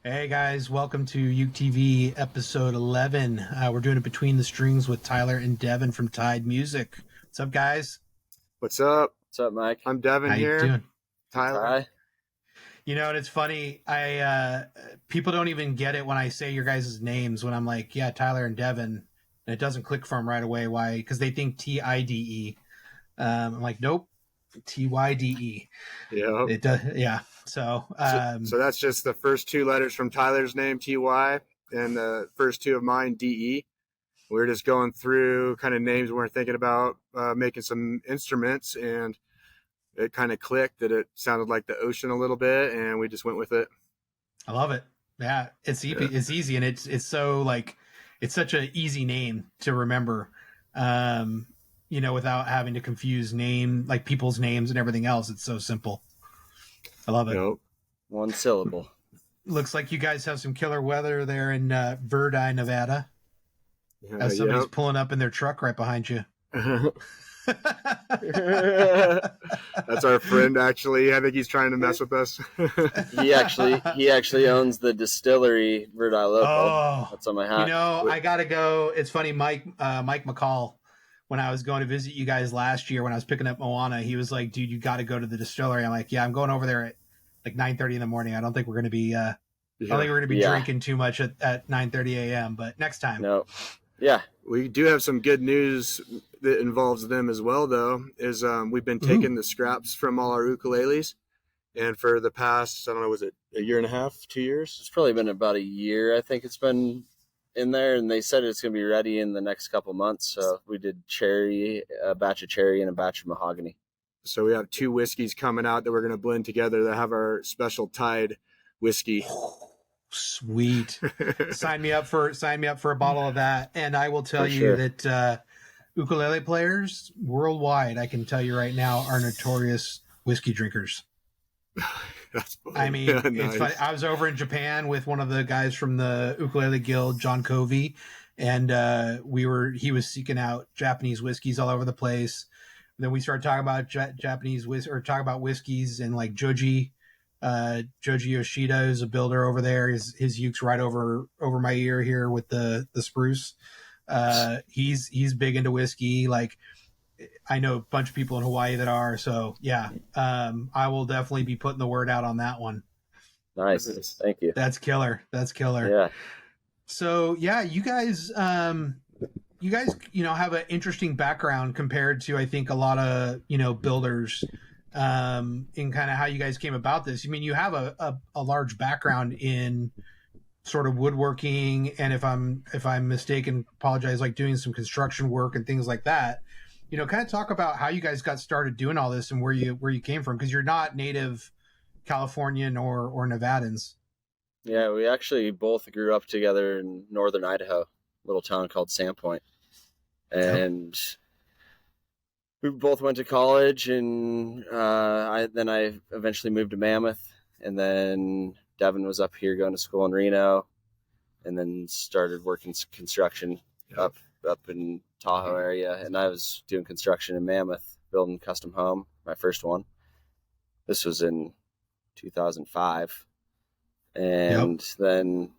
Hey guys, welcome to UkeTV episode 11. We're doing it between the strings with Tyler and Devin from TyDe Music. What's up, guys? What's up? What's up, Mike? I'm Devin How you here. doing? Tyler. Hi. And it's funny. I people don't even get it when I say your guys' names. When I'm like, yeah, Tyler and Devin, and it doesn't click for them right away. Why? Because they think TIDE. I'm like, nope, TYDE. Yeah. It does. Yeah. So that's just the first two letters from Tyler's name, TY, and the first two of mine, DE. We're just going through kind of names we we're thinking about making some instruments, and it kind of clicked that it sounded like the ocean a little bit, and we just went with it. I love it. Yeah, it's easy. Yeah. It's easy, and it's so like it's such an easy name to remember. Without having to confuse people's names and everything else. It's so simple. I love it. Yep. One syllable. Looks like you guys have some killer weather there in Verdi, Nevada. As somebody's pulling up in their truck right behind you. That's our friend, actually. I think he's trying to mess with us. He actually owns the Distillery Verdi local. Oh, that's on my hat. I gotta go. It's funny, Mike McCall. When I was going to visit you guys last year, when I was picking up Moana, he was like, "Dude, you got to go to the Distillery." I'm like, "Yeah, I'm going over there at like 9:30 in the morning. I don't think we're going to be, drinking too much at 9:30 a.m. But next time, no, yeah, we do have some good news that involves them as well. Though, is we've been taking the scraps from all our ukuleles, and for the past, I don't know, was it a year and a half, 2 years? It's probably been about a year. I think it's been in there, and they said it's going to be ready in the next couple months. So we did a batch of cherry and a batch of mahogany. So we have two whiskeys coming out that we're going to blend together that have our special TyDe whiskey. Sweet. Sign me up for a bottle of that. And I will tell you that ukulele players worldwide, I can tell you right now, are notorious whiskey drinkers. That's funny. I mean, nice. It's funny. I was over in Japan with one of the guys from the Ukulele Guild, John Covey, and he was seeking out Japanese whiskeys all over the place. And then we started talking about talking about whiskeys, and like Joji Yoshida is a builder over there. His uke's right over my ear here with the spruce. He's big into whiskey. Like, I know a bunch of people in Hawaii that are, so yeah. I will definitely be putting the word out on that one. Nice. Thank you. That's killer. Yeah. So yeah, you guys have an interesting background compared to, I think, a lot of, builders, in kind of how you guys came about this. I mean, you have a large background in sort of woodworking, and if I'm mistaken, apologize, like doing some construction work and things like that. Kind of talk about how you guys got started doing all this and where you came from, because you're not native Californian or Nevadans. Yeah, we actually both grew up together in northern Idaho, a little town called Sandpoint. And we both went to college, and I eventually moved to Mammoth, and then Devin was up here going to school in Reno, and then started working construction up in Tahoe area, and I was doing construction in Mammoth, building custom home, my first one. This was in 2005, and then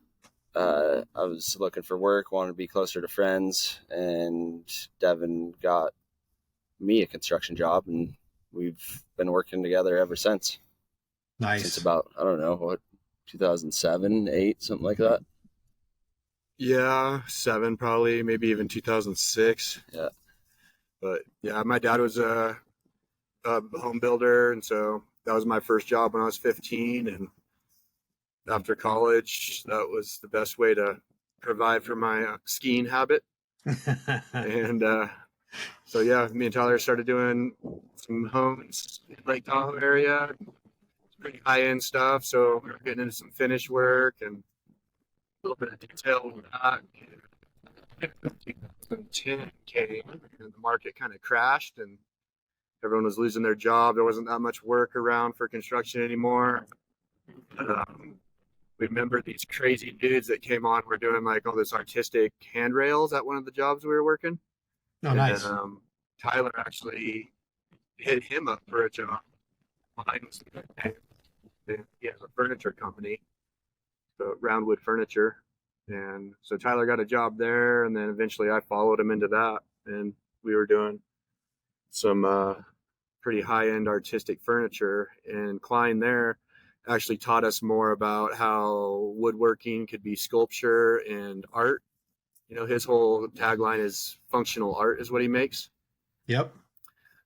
I was looking for work, wanted to be closer to friends, and Devin got me a construction job, and we've been working together ever since. Nice. Since about, I don't know, 2007, 8, something like that. Yeah, 7 probably, maybe even 2006. Yeah. But yeah, my dad was a home builder, and so that was my first job when I was 15. And after college, that was the best way to provide for my skiing habit. And so yeah, me and Tyler started doing some homes in Lake Tahoe area. It's pretty high-end stuff, so we were getting into some finish work and a little bit of detail with that. 2010 came, and the market kind of crashed, and everyone was losing their job. There wasn't that much work around for construction anymore. We remember these crazy dudes that came on. We're doing like all this artistic handrails at one of the jobs we were working. Oh, nice. And Tyler actually hit him up for a job. He has a furniture company. the roundwood furniture. And so Tyler got a job there, and then eventually I followed him into that, and we were doing some pretty high-end artistic furniture. And Klein there actually taught us more about how woodworking could be sculpture and art. You know, his whole tagline is functional art is what he makes. Yep.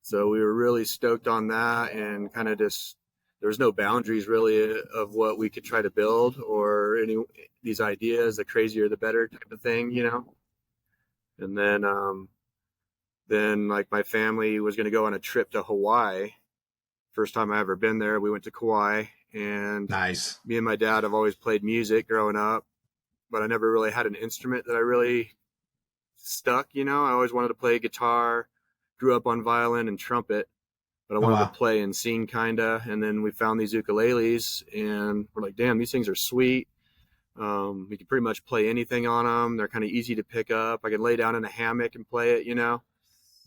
So we were really stoked on that, and kind of just, there was no boundaries really of what we could try to build or any these ideas, the crazier the better type of thing, you know. And then like my family was going to go on a trip to Hawaii. First time I ever been there. We went to Kauai, and Nice. me and my dad have always played music growing up, but I never really had an instrument that I really stuck, you know. I always wanted to play guitar, grew up on violin and trumpet, but I wanted to play and sing kinda. And then we found these ukuleles, and we're like, damn, these things are sweet. We can pretty much play anything on them. They're kind of easy to pick up. I can lay down in a hammock and play it, you know.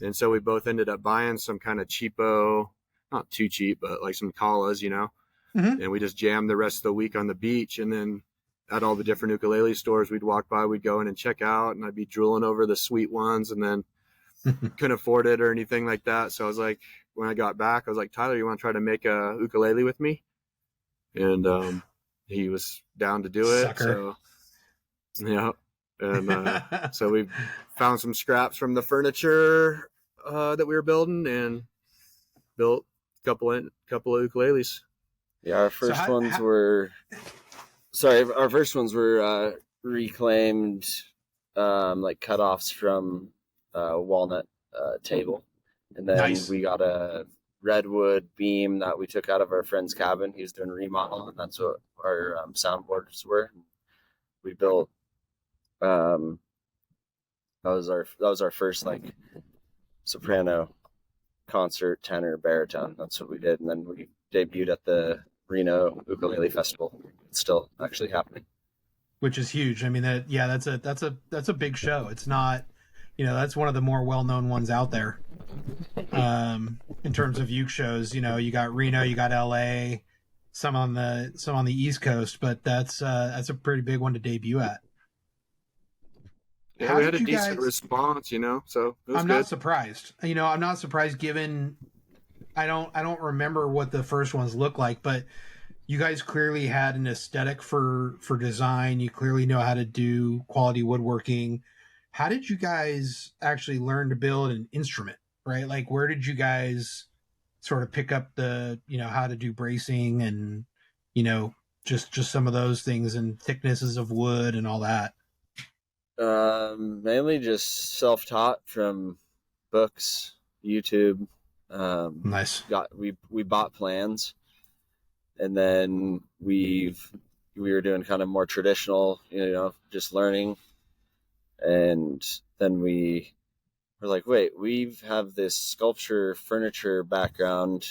And so we both ended up buying some kind of cheapo, not too cheap, but like some kalas, you know. Mm-hmm. And we just jammed the rest of the week on the beach. And then at all the different ukulele stores we'd walk by, we'd go in and check out, and I'd be drooling over the sweet ones, and then couldn't afford it or anything like that. So I was like, when I got back, I was like, Tyler, you want to try to make a ukulele with me? And he was down to do it. Sucker. So yeah. And so we found some scraps from the furniture that we were building, and built a couple of ukuleles. Yeah, our first ones were reclaimed like cutoffs from walnut table, and then Nice. we got a redwood beam that we took out of our friend's cabin. He was doing a remodel, and that's what our soundboards were. We built that was our first like soprano concert, tenor, baritone. That's what we did, and then we debuted at the Reno Ukulele Festival. It's still actually happening, which is huge. I mean, that's a big show. It's not, that's one of the more well-known ones out there. In terms of uke shows, you got Reno, you got LA, some on the East Coast, but that's a pretty big one to debut at. Yeah, we had a decent response, so it was I'm good. not surprised. I'm not surprised given I don't remember what the first ones look like, but you guys clearly had an aesthetic for design. You clearly know how to do quality woodworking. How did you guys actually learn to build an instrument, right? Like, where did you guys sort of pick up the, how to do bracing and, just some of those things and thicknesses of wood and all that? Mainly just self-taught from books, YouTube. Nice. We bought plans, and then we were doing kind of more traditional, just learning. And then we were like, wait, we have this sculpture furniture background.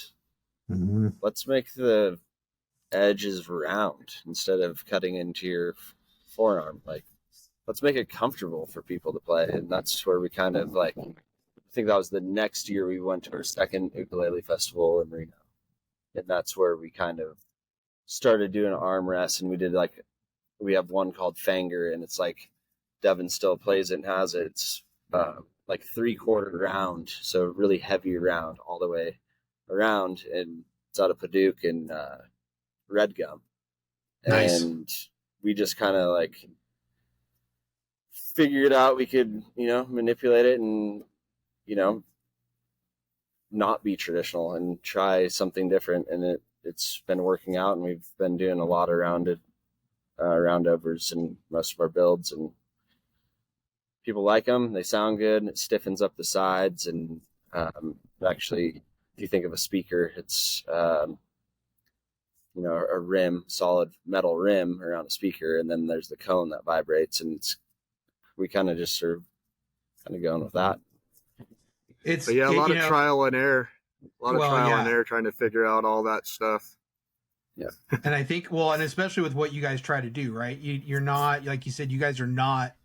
Mm-hmm. Let's make the edges round instead of cutting into your forearm. Like, let's make it comfortable for people to play. And that's where we kind of I think that was the next year we went to our second ukulele festival in Reno. And that's where we kind of started doing armrests, and we have one called Fanger, and it's like Devin still plays it and has it. It's like 3/4 round, so really heavy round all the way around, and it's out of Paduke and red gum. Nice. And we just kind of figured out we could, manipulate it and, not be traditional and try something different. And it's been working out, and we've been doing a lot of roundovers in most of our builds, and people like them. They sound good, and it stiffens up the sides. And actually, if you think of a speaker, it's a rim, solid metal rim around a speaker, and then there's the cone that vibrates, and we kind of just sort of going with that. A lot of trial and error. And error trying to figure out all that stuff. Yeah. And I think, and especially with what you guys try to do, right? You're not, like you said, you guys are not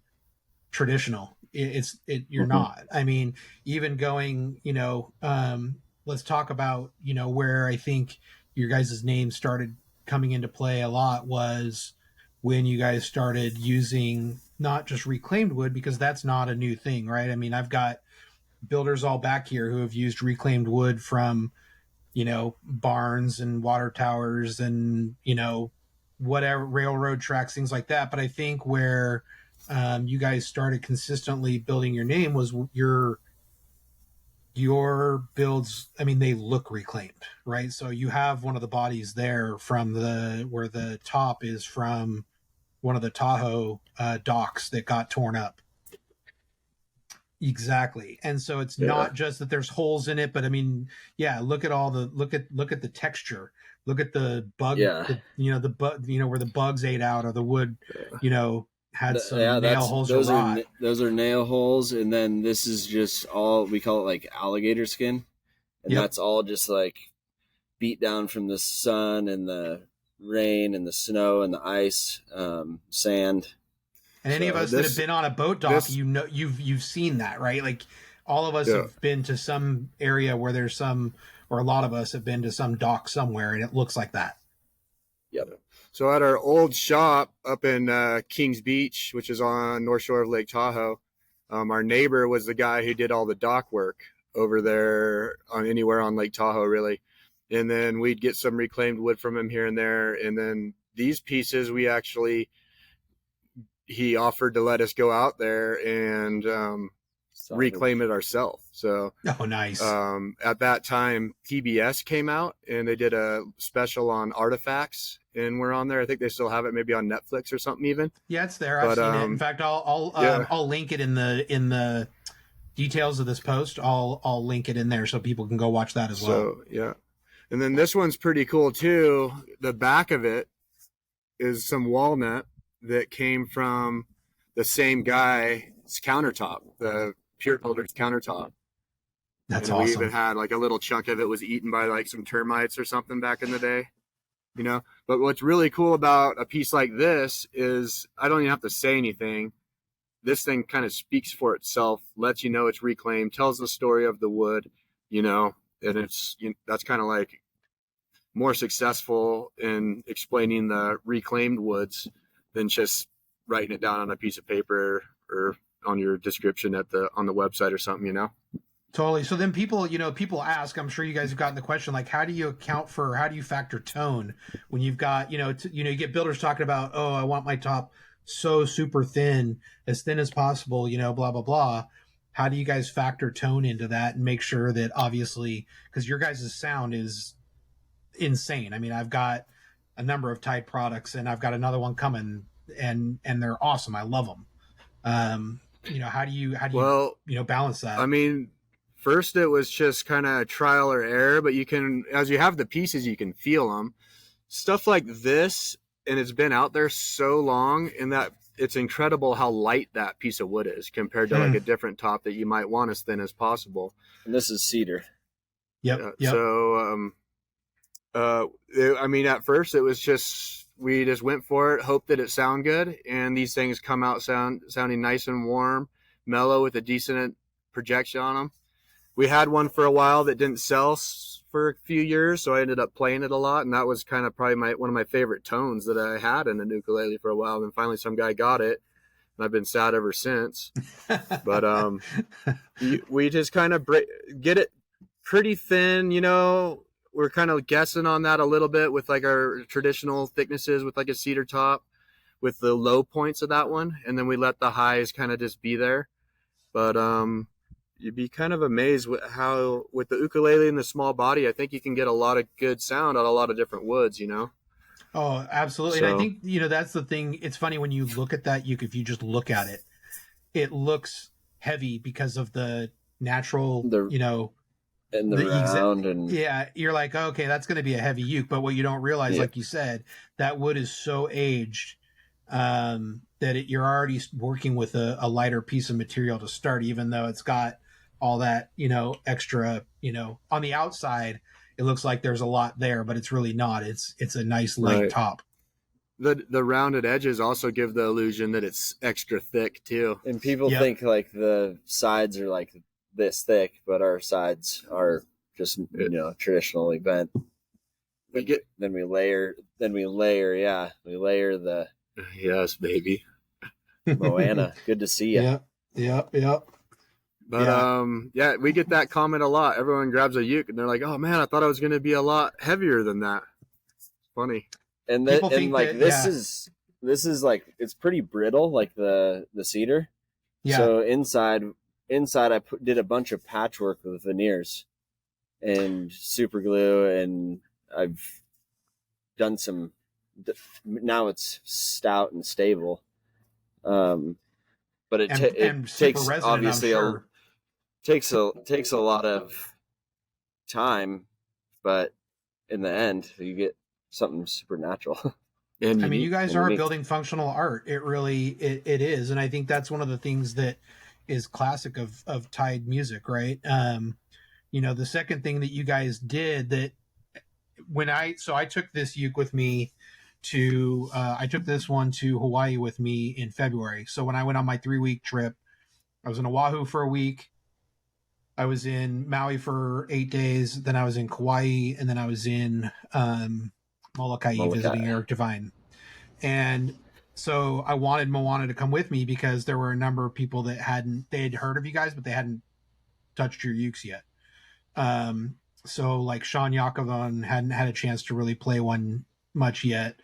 traditional. You're mm-hmm. not. I mean, even going, let's talk about, where I think your guys' name started coming into play a lot was when you guys started using not just reclaimed wood, because that's not a new thing, right? I mean, I've got builders all back here who have used reclaimed wood from, barns and water towers and, whatever, railroad tracks, things like that. But I think where you guys started consistently building your name was your builds. I mean, they look reclaimed, right? So you have one of the bodies there from where the top is from one of the Tahoe docks that got torn up. Exactly. And so it's not just that there's holes in it, but I mean, look at the texture. Look at the bug, the bug, where the bugs ate out, or the wood, had some nail holes or rot. Those are nail holes. And then this is just all, we call it like alligator skin. And that's all just like beat down from the sun and the rain and the snow and the ice, sand. And any of us that have been on a boat dock, you've seen that, right? Like all of us have been to some area where there's some, or a lot of us have been to some dock somewhere, and it looks like that. Yep. So at our old shop up in Kings Beach, which is on North Shore of Lake Tahoe, our neighbor was the guy who did all the dock work over there on anywhere on Lake Tahoe, really. And then we'd get some reclaimed wood from him here and there. And then these pieces, he offered to let us go out there and reclaim it ourselves. So nice. At that time, PBS came out and they did a special on artifacts, and we're on there. I think they still have it, maybe on Netflix or something even. Yeah, it's there. I've seen it. In fact, I'll link it in the details of this post. I'll link it in there so people can go watch that as well. So yeah, and then this one's pretty cool too. The back of it is some walnut that came from the same guy's countertop, the Pure Builder's countertop. That's and awesome. We even had like a little chunk of it was eaten by like some termites or something back in the day, But what's really cool about a piece like this is I don't even have to say anything. This thing kind of speaks for itself, lets you know it's reclaimed, tells the story of the wood, and it's that's kind of like more successful in explaining the reclaimed woods than just writing it down on a piece of paper or on your description on the website or something, Totally. So then people ask, I'm sure you guys have gotten the question, like, how do you factor tone when you've got, you get builders talking about, oh, I want my top so super thin as possible, blah, blah, blah. How do you guys factor tone into that and make sure that, obviously, because your guys' sound is insane. I mean, I've got a number of TyDe products and I've got another one coming, and they're awesome. I love them. How do you balance that? I mean, first it was just kind of trial or error, but as you have the pieces, you can feel them. Stuff like this, and it's been out there so long, and that it's incredible how light that piece of wood is compared to like a different top that you might want as thin as possible. And this is cedar. Yep. So, at first it was just, we just went for it, hoped that it sound good, and these things come out sounding nice and warm, mellow with a decent projection on them. We had one for a while that didn't sell for a few years, so I ended up playing it a lot, and that was kind of probably one of my favorite tones that I had in an ukulele for a while. And then finally some guy got it, and I've been sad ever since. But we just kind of get it pretty thin, We're kind of guessing on that a little bit with like our traditional thicknesses with like a cedar top with the low points of that one. And then we let the highs kind of just be there. But you'd be kind of amazed with the ukulele and the small body, I think you can get a lot of good sound out of a lot of different woods, Oh, absolutely. So, and I think, that's the thing. It's funny when you look at that uke, if you just look at it, it looks heavy because of the natural, and the round and you're like, okay, that's going to be a heavy uke. But what you don't realize, like you said, that wood is so aged that you're already working with a lighter piece of material to start, even though it's got all that, extra, on the outside, it looks like there's a lot there, but it's really not. It's a nice light top. The rounded edges also give the illusion that it's extra thick too. And people think like the sides are like this thick, but our sides are just traditionally bent. We layer the Yes, baby. Moana, good to see you. Yep. But yeah, we get that comment a lot. Everyone grabs a uke and they're like, "Oh man, I thought I was going to be a lot heavier than that." Funny. And People that, think and like that, this is like, it's pretty brittle, like the cedar. Yeah. So inside I did a bunch of patchwork with veneers and super glue, and I've done some. Now it's stout and stable. But it and super takes resonant, obviously I'm sure. takes a lot of time, but in the end you get something super natural. And I mean, you guys are unique. building functional art. It really it is, and I think that's one of the things that is classic of TyDe music, right? The second thing that you guys did that I took this uke with me to I took this one to Hawaii with me in February. So when I went on my 3-week trip, I was in Oahu for a week. I was in Maui for 8 days. Then I was in Kauai, and then I was in Molokai visiting Eric Devine. And so I wanted Moana to come with me because there were a number of people that they had heard of you guys, but they hadn't touched your ukes yet. So like Sean Yakovon hadn't had a chance to really play one much yet.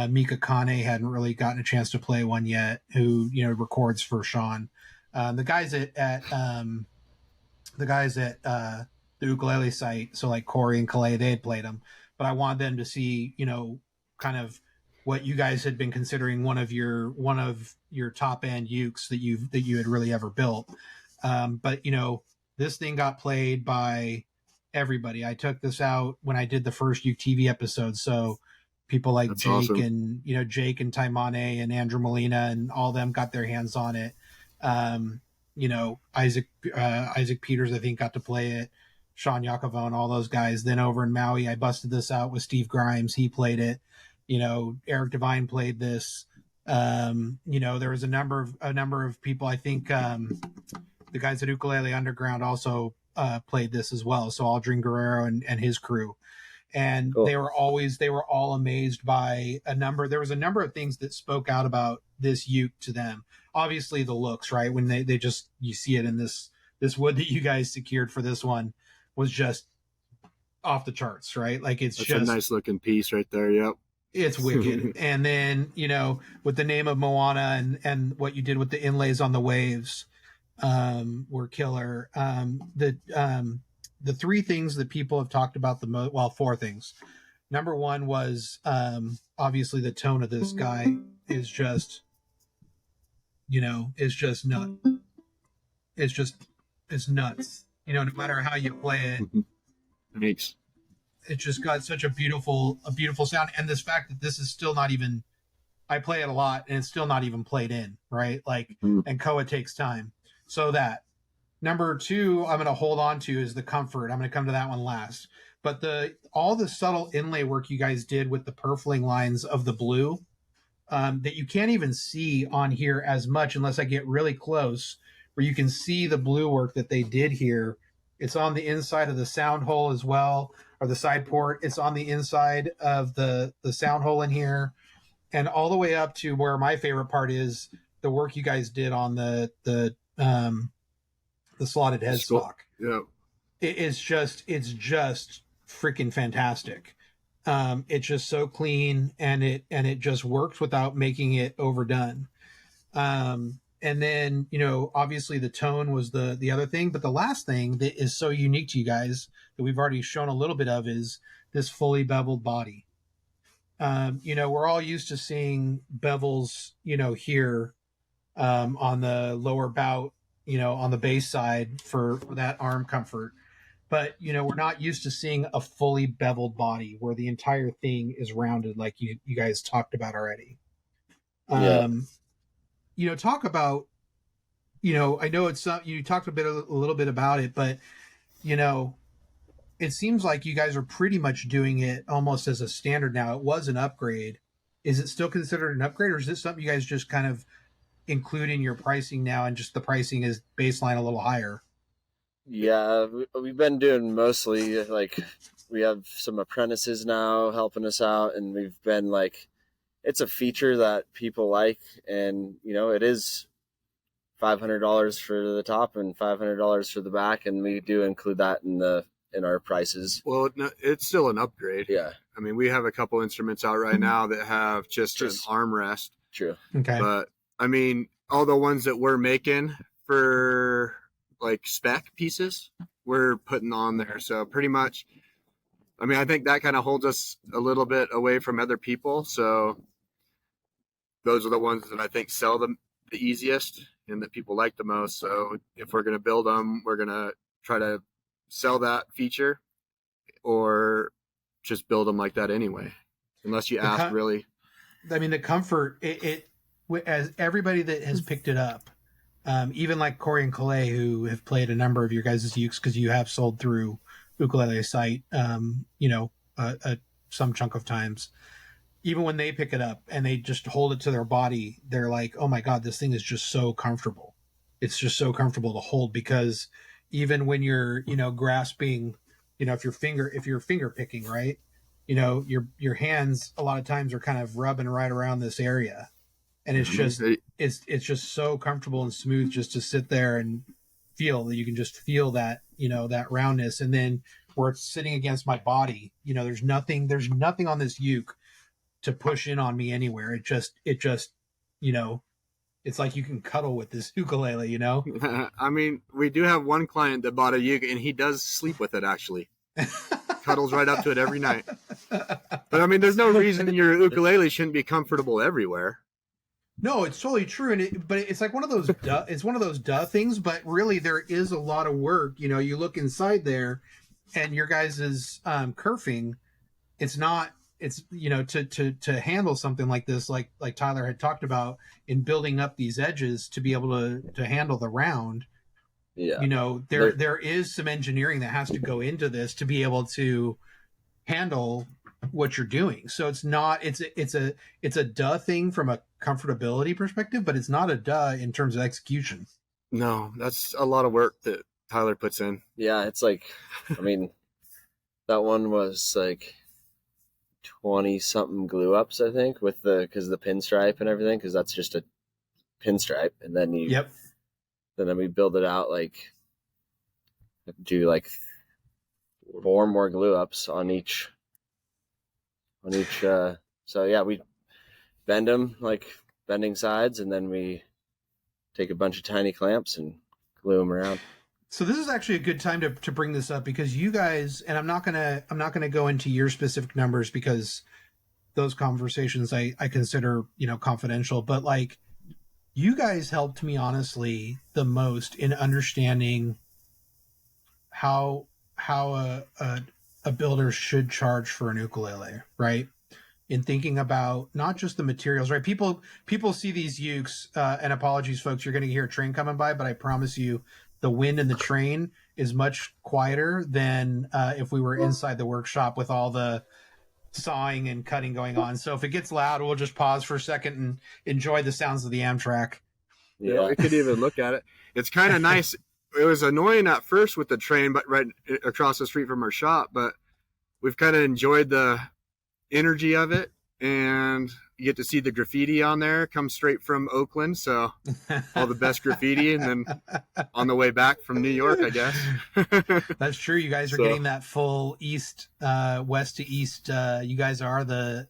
Mika Kane hadn't really gotten a chance to play one yet, who, records for Sean. The guys at the ukulele site, so like Corey and Calais, they had played them, but I wanted them to see, kind of what you guys had been considering one of your top end ukes that you had really ever built. But this thing got played by everybody. I took this out when I did the first UkeTV episode, so people like That's Jake awesome. and Jake and Taimane and Andrew Molina and all them got their hands on it. Isaac Peters, I think, got to play it. Sean Yakovon, all those guys. Then over in Maui, I busted this out with Steve Grimes. He played it. Eric Devine played this. There was a number of people. I think the guys at Ukulele Underground also played this as well. So Aldrin Guerrero and his crew. And cool. They were all amazed by there was a number of things that spoke out about this uke to them. Obviously the looks, right? When they just, you see it in this wood that you guys secured for this one was just off the charts, right? Like it's That's just a nice looking piece right there. Yep. It's wicked. And then, with the name of Moana and what you did with the inlays on the waves, were killer. The three things that people have talked about the most, well, four things. Number one was, obviously the tone of this guy is just, it's nuts. No matter how you play it. Thanks. It just got such a beautiful sound. And this fact that this is still not even, I play it a lot and it's still not even played in, right? Like, and Koa takes time. So that. Number two, I'm going to hold on to is the comfort. I'm going to come to that one last. But all the subtle inlay work you guys did with the purfling lines of the blue, that you can't even see on here as much unless I get really close, where you can see the blue work that they did here. It's on the inside of the sound hole as well, or the side port. It's on the inside of the sound hole in here, and all the way up to where my favorite part is the work you guys did on the slotted headstock. Yeah, it's just freaking fantastic. It's just so clean, and it just works without making it overdone. And then, obviously the tone was the other thing, but the last thing that is so unique to you guys that we've already shown a little bit of is this fully beveled body. We're all used to seeing bevels, here, on the lower bout, on the bass side for that arm comfort. But, we're not used to seeing a fully beveled body where the entire thing is rounded like you guys talked about already. Talk about, I know it's you talked a little bit about it, but, it seems like you guys are pretty much doing it almost as a standard now. It was an upgrade. Is it still considered an upgrade, or is this something you guys just kind of include in your pricing now and just the pricing is baseline a little higher? Yeah, we've been doing mostly, like, we have some apprentices now helping us out, and we've been like it's a feature that people like, and it is $500 for the top and $500 for the back, and we do include that in our prices. Well, it's still an upgrade. Yeah. I mean, we have a couple instruments out right now that have just an armrest. True. Okay. But I mean, all the ones that we're making for like spec pieces, we're putting on there. So pretty much, I mean, I think that kind of holds us a little bit away from other people. So those are the ones that I think sell them the easiest and that people like the most. So if we're going to build them, we're going to try to sell that feature or just build them like that anyway, unless you ask really. I mean, the comfort, as everybody that has picked it up, even like Corey and Calais, who have played a number of your guys' ukes, because you have sold through Ukulele site, some chunk of times, even when they pick it up and they just hold it to their body, they're like, oh my God, this thing is just so comfortable. It's just so comfortable to hold, because even when you're, grasping, if you're finger picking, right, your hands a lot of times are kind of rubbing right around this area, and it's just it's just so comfortable and smooth just to sit there and feel that. You can just feel that, that roundness. And then where it's sitting against my body, there's nothing on this uke to push in on me anywhere. It just it's like you can cuddle with this ukulele, I mean, we do have one client that bought a uke, and he does sleep with it, actually. Cuddles right up to it every night. But I mean, there's no reason your ukulele shouldn't be comfortable everywhere. No, it's totally true. But it's like one of those duh things, but really there is a lot of work. You look inside there, and your guys' kerfing, it's to handle something like this, like Tyler had talked about, in building up these edges to be able to handle the round. Yeah. There is some engineering that has to go into this to be able to handle what you're doing. So it's a duh thing from a comfortability perspective, but it's not a duh in terms of execution. No, that's a lot of work that Tyler puts in. Yeah, it's like, I mean, that one was like 20 something glue ups, I think, because the pinstripe and everything, because that's just a pinstripe, and then then we build it out, like do like 4 more glue ups on each so yeah, we bend them like bending sides, and then we take a bunch of tiny clamps and glue them around. So this is actually a good time to bring this up, because you guys, and I'm not gonna go into your specific numbers, because those conversations I consider confidential, but like, you guys helped me honestly the most in understanding how a builder should charge for an ukulele, right? In thinking about not just the materials, right? People see these ukes, and apologies, folks, you're going to hear a train coming by, but I promise you, the wind in the train is much quieter than if we were inside the workshop with all the sawing and cutting going on. So if it gets loud, we'll just pause for a second and enjoy the sounds of the Amtrak. Yeah, we could even look at it. It's kind of nice. It was annoying at first with the train, but right across the street from our shop, but we've kind of enjoyed the energy of it, and you get to see the graffiti on there come straight from Oakland, so all the best graffiti, and then on the way back from New York, I guess. That's true. You guys are getting that full east, west to east. You guys are the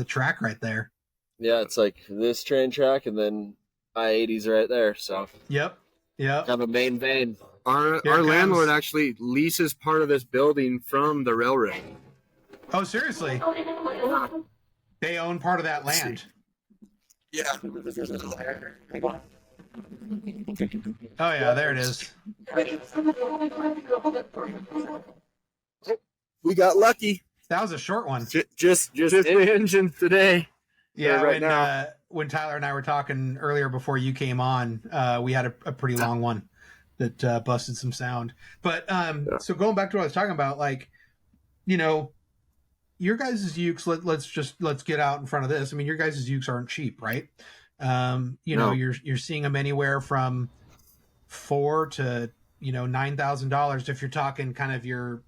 track right there. Yeah, it's like this train track, and then I-80's right there. So yep. Have a main vein. Our landlord actually leases part of this building from the railroad. Oh, seriously? They own part of that land. Yeah. Oh yeah, there it is. We got lucky. That was a short one. Just the engine today. Yeah, when Tyler and I were talking earlier before you came on, we had a pretty long one that busted some sound. But so going back to what I was talking about, like, your guys' ukes, let's get out in front of this. I mean, your guys' ukes aren't cheap, right? No. You're seeing them anywhere from $4,000 to $9,000 if you're talking kind of your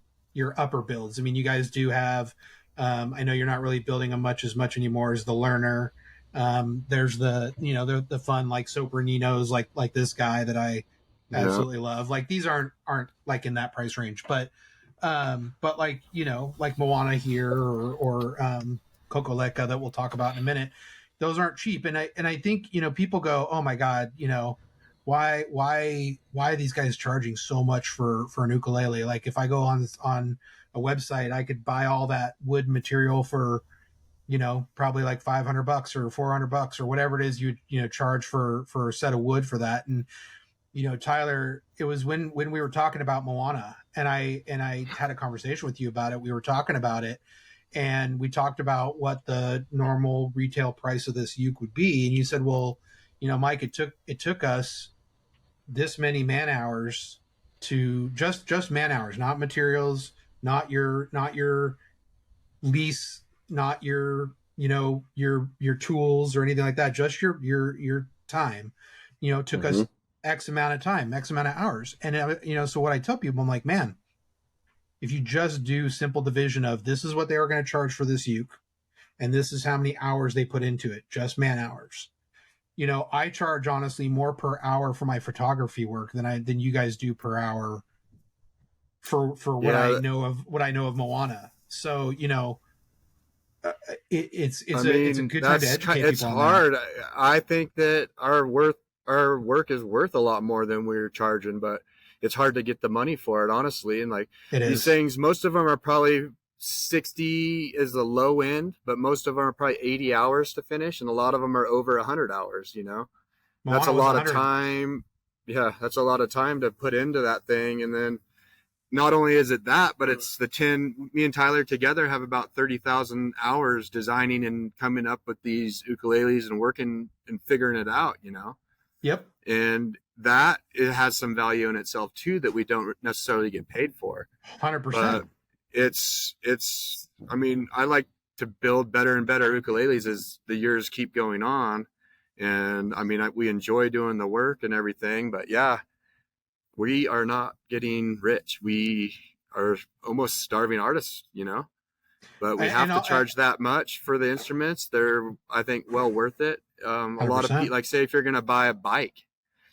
upper builds. I mean, you guys do have I know you're not really building them as much anymore as the Learner. There's the, the fun like sopraninos, like this guy that I Yeah. absolutely love. Like these aren't like in that price range, but like, like Moana here or Kokoleka that we'll talk about in a minute. Those aren't cheap. And I think, people go, oh my God, why are these guys charging so much for an ukulele? Like if I go on a website, I could buy all that wood material for, probably like $500 or $400 or whatever it is you charge for a set of wood for that. And, Tyler, it was when we were talking about Moana and I had a conversation with you about it. We were talking about it and we talked about what the normal retail price of this uke would be. And you said, well, Mike, it took us this many man hours to just man hours, not materials, not your lease, not your your tools or anything like that, just your time. It took us X amount of time, X amount of hours. And so what I tell people, I'm like, man, if you just do simple division of this is what they were going to charge for this uke and this is how many hours they put into it, just man hours. I charge honestly more per hour for my photography work than you guys do per hour for what I know of Moana. So, it's a good time to educate people. It's hard. I think that our work is worth a lot more than we're charging, but it's hard to get the money for it, honestly. And like these things, most of them are probably 60 is the low end, but most of them are probably 80 hours to finish, and a lot of them are over 100 hours. That's a lot of time. Yeah, that's a lot of time to put into that thing. And then not only is it that, but it's me and Tyler together have about 30,000 hours designing and coming up with these ukuleles and working and figuring it out, Yep. And that it has some value in itself too that we don't necessarily get paid for. 100%. I mean, I like to build better and better ukuleles as the years keep going on. And I mean, we enjoy doing the work and everything, but yeah, we are not getting rich. We are almost starving artists, but we have to charge that much for the instruments. They're, I think, well worth it. A lot of people, like say, if you're going to buy a bike,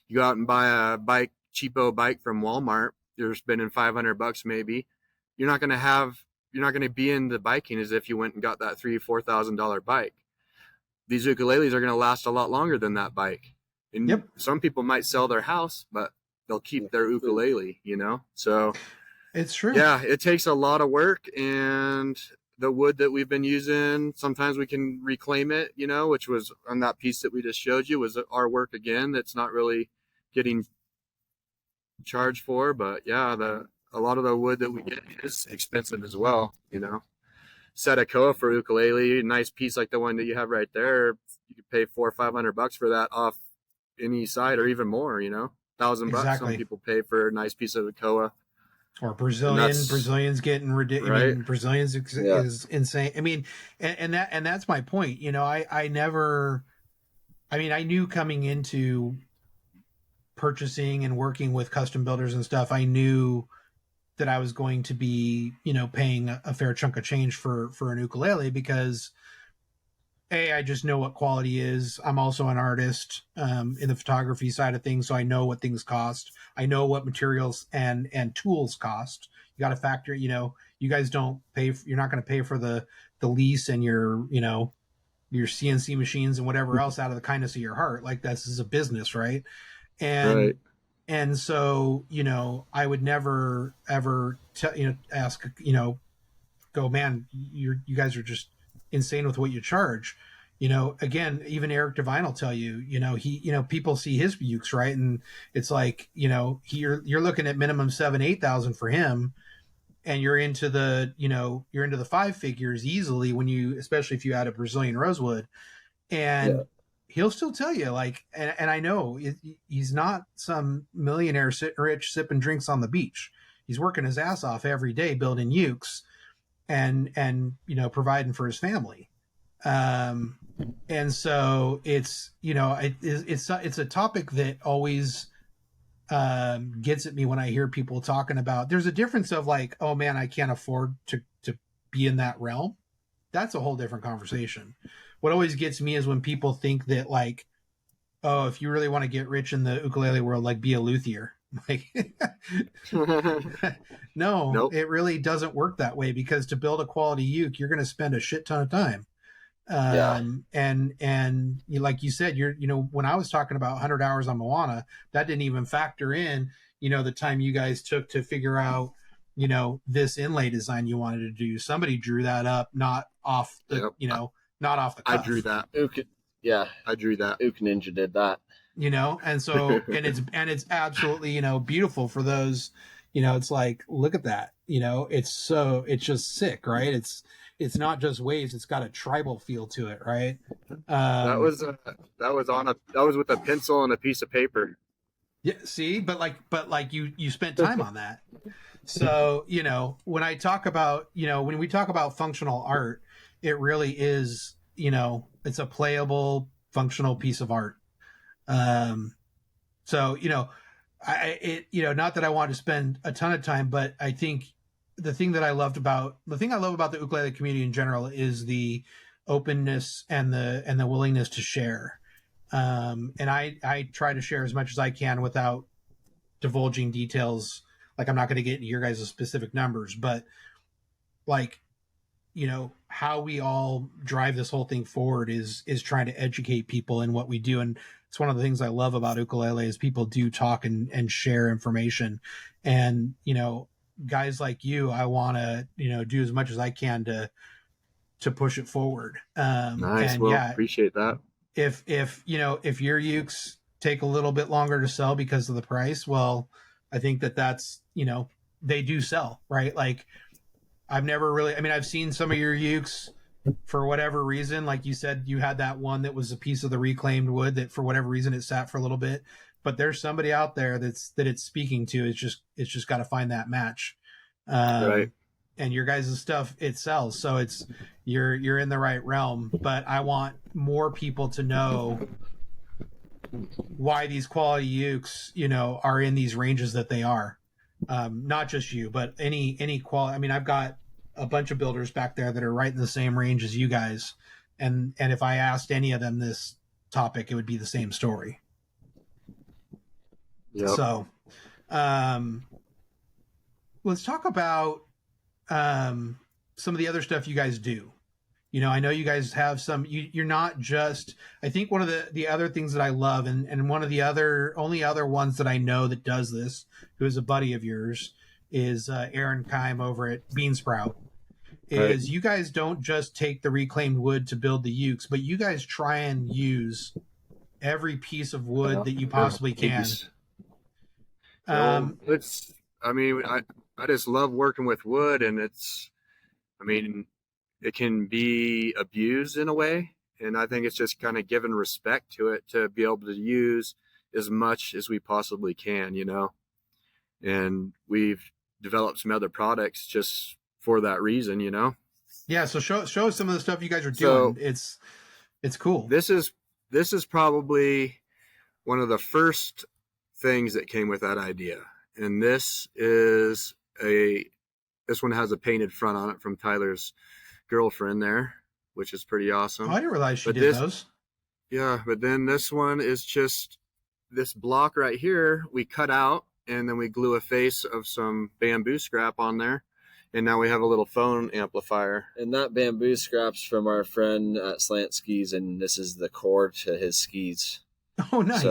you go out and buy a cheapo bike from Walmart, you're spending $500 maybe. You're not going to be in the biking as if you went and got that $3,000-$4,000 bike. These ukuleles are going to last a lot longer than that bike. And some people might sell their house, but they'll keep their ukulele, So it's true. Yeah, it takes a lot of work, and the wood that we've been using, sometimes we can reclaim it, which was on that piece that we just showed you was our work again. That's not really getting charged for, but yeah, a lot of the wood that we get is expensive as well, Set a koa for ukulele, a nice piece like the one that you have right there, you could pay $400 or $500 for that off any side, or even more, $1,000 Exactly. Some people pay for a nice piece of a koa. Or Brazilians getting ridiculous. Right? I mean, Brazilians is insane. I mean, and that's my point. I knew coming into purchasing and working with custom builders and stuff, I knew that I was going to be, paying a fair chunk of change for an ukulele because I just know what quality is. I'm also an artist in the photography side of things, so I know what things cost. I know what materials and tools cost. You got to factor, you guys don't pay. You're not going to pay for the lease and your CNC machines and whatever else out of the kindness of your heart. Like this is a business, right? And so, I would never ever ask, go, man, you guys are just insane with what you charge. Again, even Eric Devine will tell you, people see his ukes, right? And it's like, you're looking at minimum 7,000-8,000 for him. And you're into the five figures easily especially if you add a Brazilian rosewood. And he'll still tell you like, and I know he's not some millionaire sitting rich, sipping drinks on the beach. He's working his ass off every day, building ukes and providing for his family. And so it's a topic that always gets at me when I hear people talking about, there's a difference of like, oh man, I can't afford to be in that realm. that's a whole different conversation. What always gets me is when people think that like, oh, if you really want to get rich in the ukulele world, like be a luthier. Like, no, Nope. it really doesn't work that way, because to build a quality uke, you're going to spend a shit ton of time. And like you said, when I was talking about 100 hours on Moana, that didn't even factor in, the time you guys took to figure out, this inlay design you wanted to do. Somebody drew that up, not off the, not off the cuff. I drew that. Yeah, I drew that. Uke Ninja did that. And so, and it's absolutely, beautiful for those, it's like, look at that, it's just sick, right? It's not just waves, it's got a tribal feel to it, right? That was with a pencil and a piece of paper. Yeah, see, but you spent time on that. So, when I talk about, when we talk about functional art, it really is, it's a playable, functional piece of art. So, not that I want to spend a ton of time, but I think the thing I love about the ukulele community in general is the openness and the willingness to share. And I try to share as much as I can without divulging details. Like, I'm not going to get into your guys' specific numbers, but like, how we all drive this whole thing forward is trying to educate people in what we do. And it's one of the things I love about ukulele is people do talk and share information. And, guys like you, I want to, do as much as I can to push it forward. Nice. Well, appreciate that. If your ukes take a little bit longer to sell because of the price, well, I think that's, they do sell, right? Like, I've seen some of your ukes for whatever reason. Like you said, you had that one that was a piece of the reclaimed wood that for whatever reason it sat for a little bit, but there's somebody out there that it's speaking to. It's just got to find that match. Right. And your guys' stuff, it sells. So you're in the right realm, but I want more people to know why these quality ukes, are in these ranges that they are. Not just you, but any quality. I mean, I've got a bunch of builders back there that are right in the same range as you guys. And if I asked any of them this topic, it would be the same story. Yep. So, let's talk about, some of the other stuff you guys do. I know you guys have some, you're not just, I think one of the other things that I love, and one of the only other ones that I know that does this, who is a buddy of yours, is Aaron Kime over at Beansprout. Right. You guys don't just take the reclaimed wood to build the ukes, but you guys try and use every piece of wood that you possibly can. I just love working with wood, and it can be abused in a way. And I think it's just kind of giving respect to it to be able to use as much as we possibly can, and we've developed some other products just for that reason, Yeah. So show us some of the stuff you guys are doing. So, it's cool. This is probably one of the first things that came with that idea. And this one has a painted front on it from Tyler's girlfriend there, which is pretty awesome. Oh, I didn't realize she did those. Yeah, but then this one is just this block right here we cut out, and then we glue a face of some bamboo scrap on there, and now we have a little phone amplifier. And that bamboo scrap's from our friend at Slant Skis, and this is the core to his skis. Oh, nice.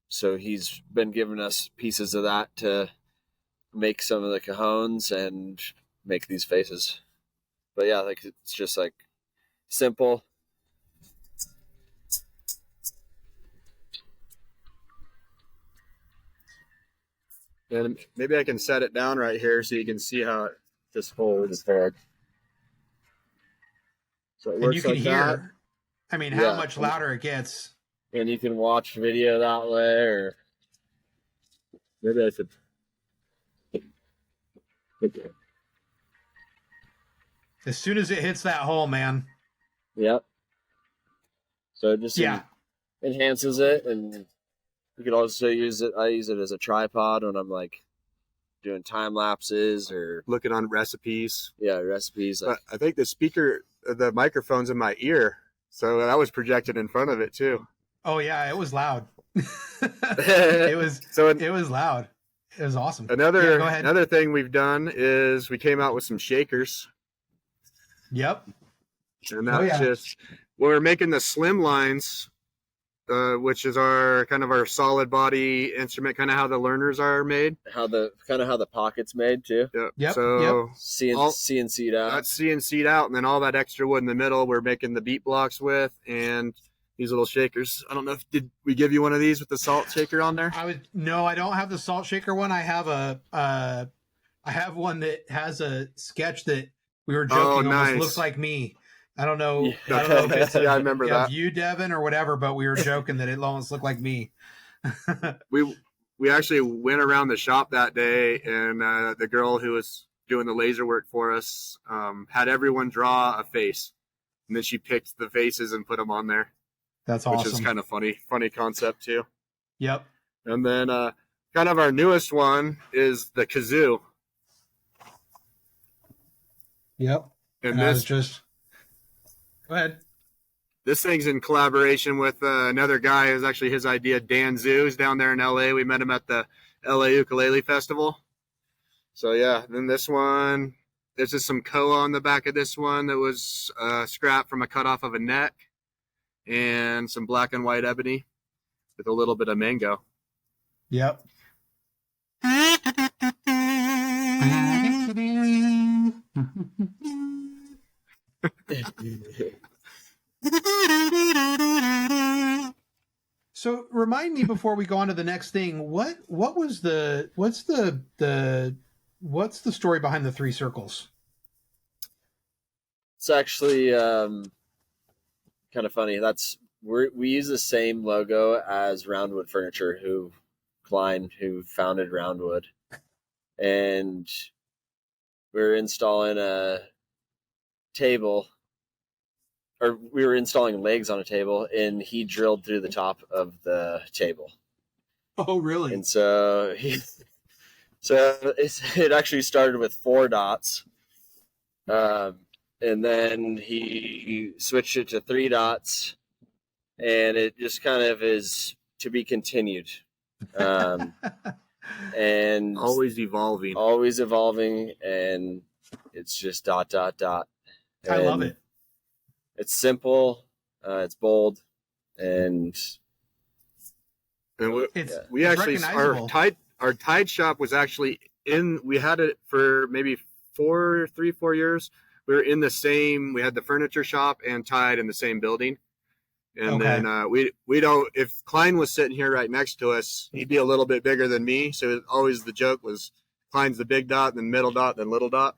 So he's been giving us pieces of that to make some of the cajones and make these faces. But yeah, like, it's just like simple. And maybe I can set it down right here so you can see how it just holds. So it works, and you can hear that. How much louder it gets. And you can watch video that way, or maybe I should. Okay. As soon as it hits that hole, man. Yep. So it just enhances it, and you could also use it. I use it as a tripod when I'm like doing time lapses or looking on recipes. Yeah, recipes. But I think the speaker the microphones in my ear, so that was projected in front of it too. Oh yeah, it was loud. it was loud. It was awesome. Another thing we've done is we came out with some shakers. Yep. And that's just when we're making the slim lines, which is our kind of our solid body instrument, kind of how the learners are made. How the pocket's made too. Yep. So CNC'd out. That's CNC'd out, and then all that extra wood in the middle we're making the beat blocks with, and these little shakers. I don't know did we give you one of these with the salt shaker on there? No, I don't have the salt shaker one. I have I have one that has a sketch that we were joking almost looks like me. I don't know. Yeah. I don't know if it's I remember that. You, Devin, or whatever, but we were joking that it almost looked like me. we actually went around the shop that day, and the girl who was doing the laser work for us had everyone draw a face, and then she picked the faces and put them on there. That's awesome. Which is kind of funny concept too. Yep. And then kind of our newest one is the kazoo. Yep. And this go ahead. This thing's in collaboration with another guy. It was actually his idea, Dan Zoo's down there in LA. We met him at the LA Ukulele Festival. So yeah, then this one, there's just some koa on the back of this one that was scrap from a cut off of a neck, and some black and white ebony with a little bit of mango. Yep. So remind me before we go on to the next thing, what's the story behind the 3 circles? It's actually kind of funny. We use the same logo as Roundwood Furniture, who founded Roundwood, and we're installing a table, or we were installing legs on a table, and he drilled through the top of the table. Oh, really? And so it actually started with 4 dots, and then he switched it to 3 dots, and it just kind of is to be continued. And always evolving, and it's just ... I love it. It's simple, it's bold, and we actually our TyDe shop was actually we had it for maybe 4 years. We were in the same, we had the furniture shop and TyDe in the same building. And then we don't, if Klein was sitting here right next to us, he'd be a little bit bigger than me. So always the joke was Klein's the big dot, then middle dot, then little dot.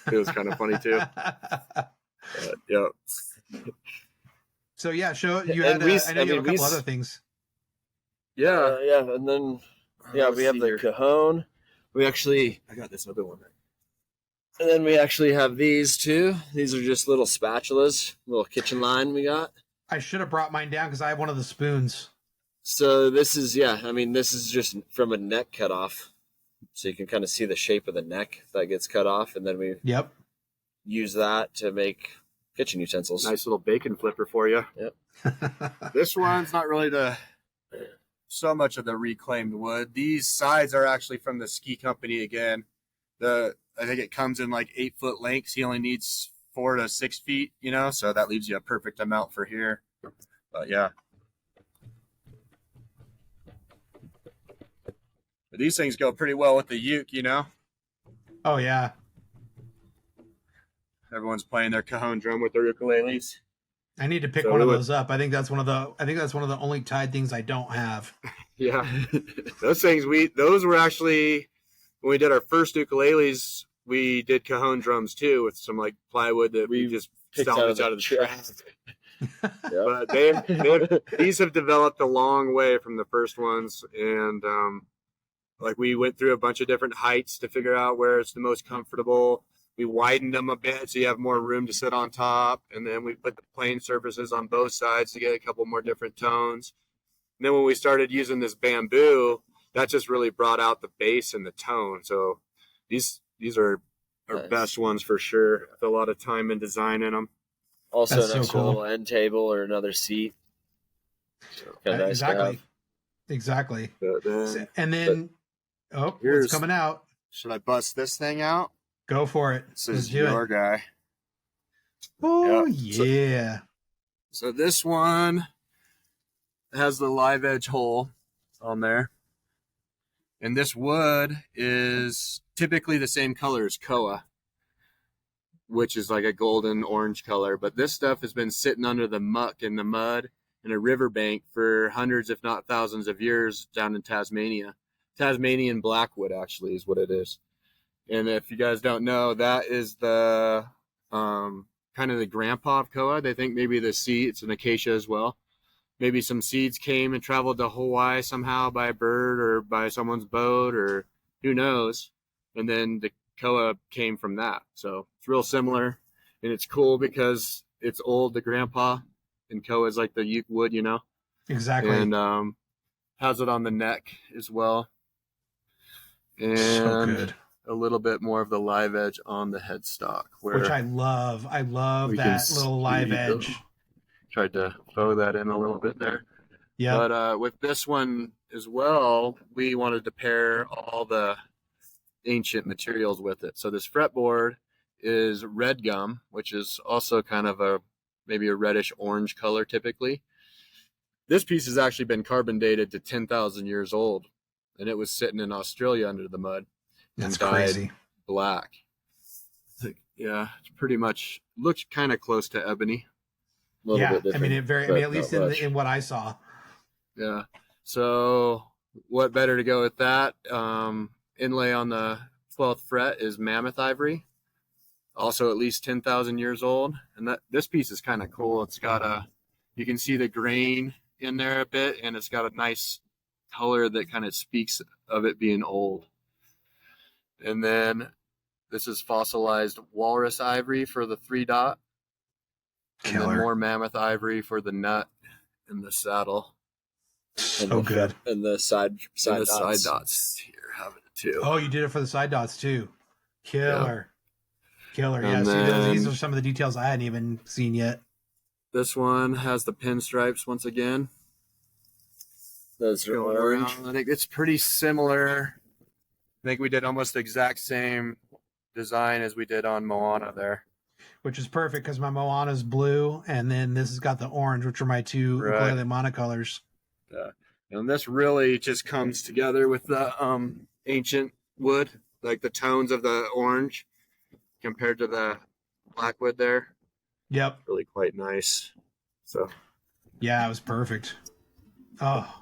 It was kind of funny too. Yeah. So yeah, you have a couple other things. Yeah. And then, we have the cajon. I got this other one. And then we actually have these too. These are just little spatulas, little kitchen line we got. I should have brought mine down because I have one of the spoons. So this is just from a neck cut off. So you can kind of see the shape of the neck that gets cut off. And then we use that to make kitchen utensils. Nice little bacon flipper for you. Yep. This one's not really so much of the reclaimed wood. These sides are actually from the ski company again. I think it comes in like 8-foot lengths. He only needs 4 to 6 feet, so that leaves you a perfect amount for here. But yeah. But these things go pretty well with the uke, Oh yeah. Everyone's playing their cajon drum with their ukuleles. I need to pick one of those up. I think that's one of the only TyDe things I don't have. Yeah. Those were actually, when we did our first ukuleles, we did cajon drums too with some like plywood that we just salvaged out of the trash. But these have developed a long way from the first ones, and like we went through a bunch of different heights to figure out where it's the most comfortable. We widened them a bit so you have more room to sit on top, and then we put the plane surfaces on both sides to get a couple more different tones. And then when we started using this bamboo, that just really brought out the bass and the tone. So these are our best ones for sure. I put a lot of time in designing them. Also, That's an so extra cool. little end table or another seat. So, kinda nice to Exactly. have. Exactly. But then, And then, what's here's- coming out? should I bust this thing out? Go for it. This Let's is do your it. guy. Oh, Yeah. yeah. So this one has the live edge hole on there. And this wood is typically the same color as koa, which is like a golden orange color. But this stuff has been sitting under the muck and the mud in a riverbank for hundreds, if not thousands of years down in Tasmania. Tasmanian blackwood actually is what it is. And if you guys don't know, that is the kind of the grandpa of koa. They think maybe the seed, it's an acacia as well. Maybe some seeds came and traveled to Hawaii somehow by a bird or by someone's boat or who knows. And then the koa came from that. So it's real similar. And it's cool because it's old, the grandpa, and koa is like the uke wood, you know? Exactly. And has it on the neck as well. And so good. a little bit more of the live edge on the headstock. Which I love. I love we that can little live see the- edge. Tried to bow that in a little bit there. Yeah. But with this one as well, we wanted to pair all the ancient materials with it. So this fretboard is red gum, which is also kind of maybe a reddish orange color typically. This piece has actually been carbon dated to 10,000 years old, and it was sitting in Australia under the mud. That's and dyed crazy. black. Yeah, it's pretty much looks kind of close to ebony. A little Yeah. bit different. At least in what I saw. Yeah. So what better to go with that? Inlay on the 12th fret is mammoth ivory, also at least 10,000 years old. And this piece is kind of cool. It's got you can see the grain in there a bit, and it's got a nice color that kind of speaks of it being old. And then this is fossilized walrus ivory for the 3-dot. And then Killer. more mammoth ivory for the nut and the saddle. So good. And the side And the dots. side dots here have it too. Oh, you did it for the side dots too. Killer. Killer. Yeah. And See, these then- are some of the details I hadn't even seen yet. This one has the pinstripes once again. Those are Going orange. around. I think it's pretty similar. I think we did almost the exact same design as we did on Moana there. Which is perfect because my Moana's blue, and then this has got the orange, which are my two Right. ukulele monocolors. And this really just comes together with the ancient wood, like the tones of the orange compared to the blackwood there. Yep. Really quite nice. So Yeah, it was perfect. Oh.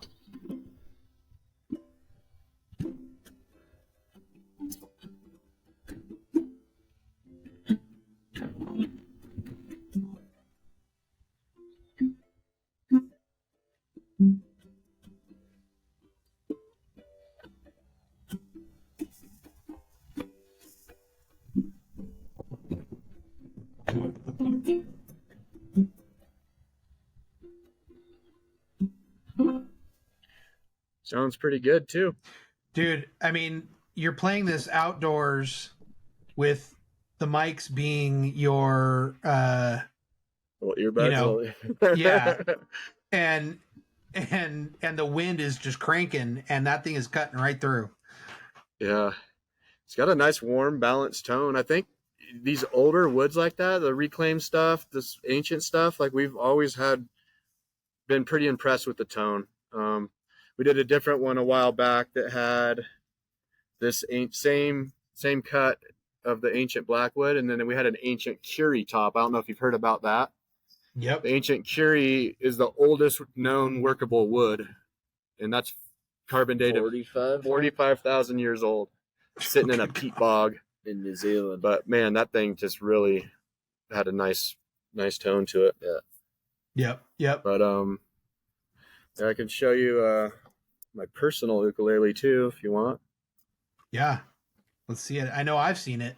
sounds pretty good too. Dude, I mean, you're playing this outdoors with the mics being your Little earbuds. You know, yeah. and the wind is just cranking and that thing is cutting right through. Yeah. It's got a nice warm balanced tone. I think these older woods like that, the reclaimed stuff, this ancient stuff, like we've always been pretty impressed with the tone. We did a different one a while back that had this same cut of the ancient blackwood, and then we had an ancient Curie top. I don't know if you've heard about that. Yep. The ancient Curie is the oldest known workable wood, and that's carbon dated 45,000 years old, sitting in a peat bog in New Zealand. But man, that thing just really had a nice tone to it. Yeah. Yep. But I can show you my personal ukulele too if you want. Yeah. Let's see it. I know I've seen it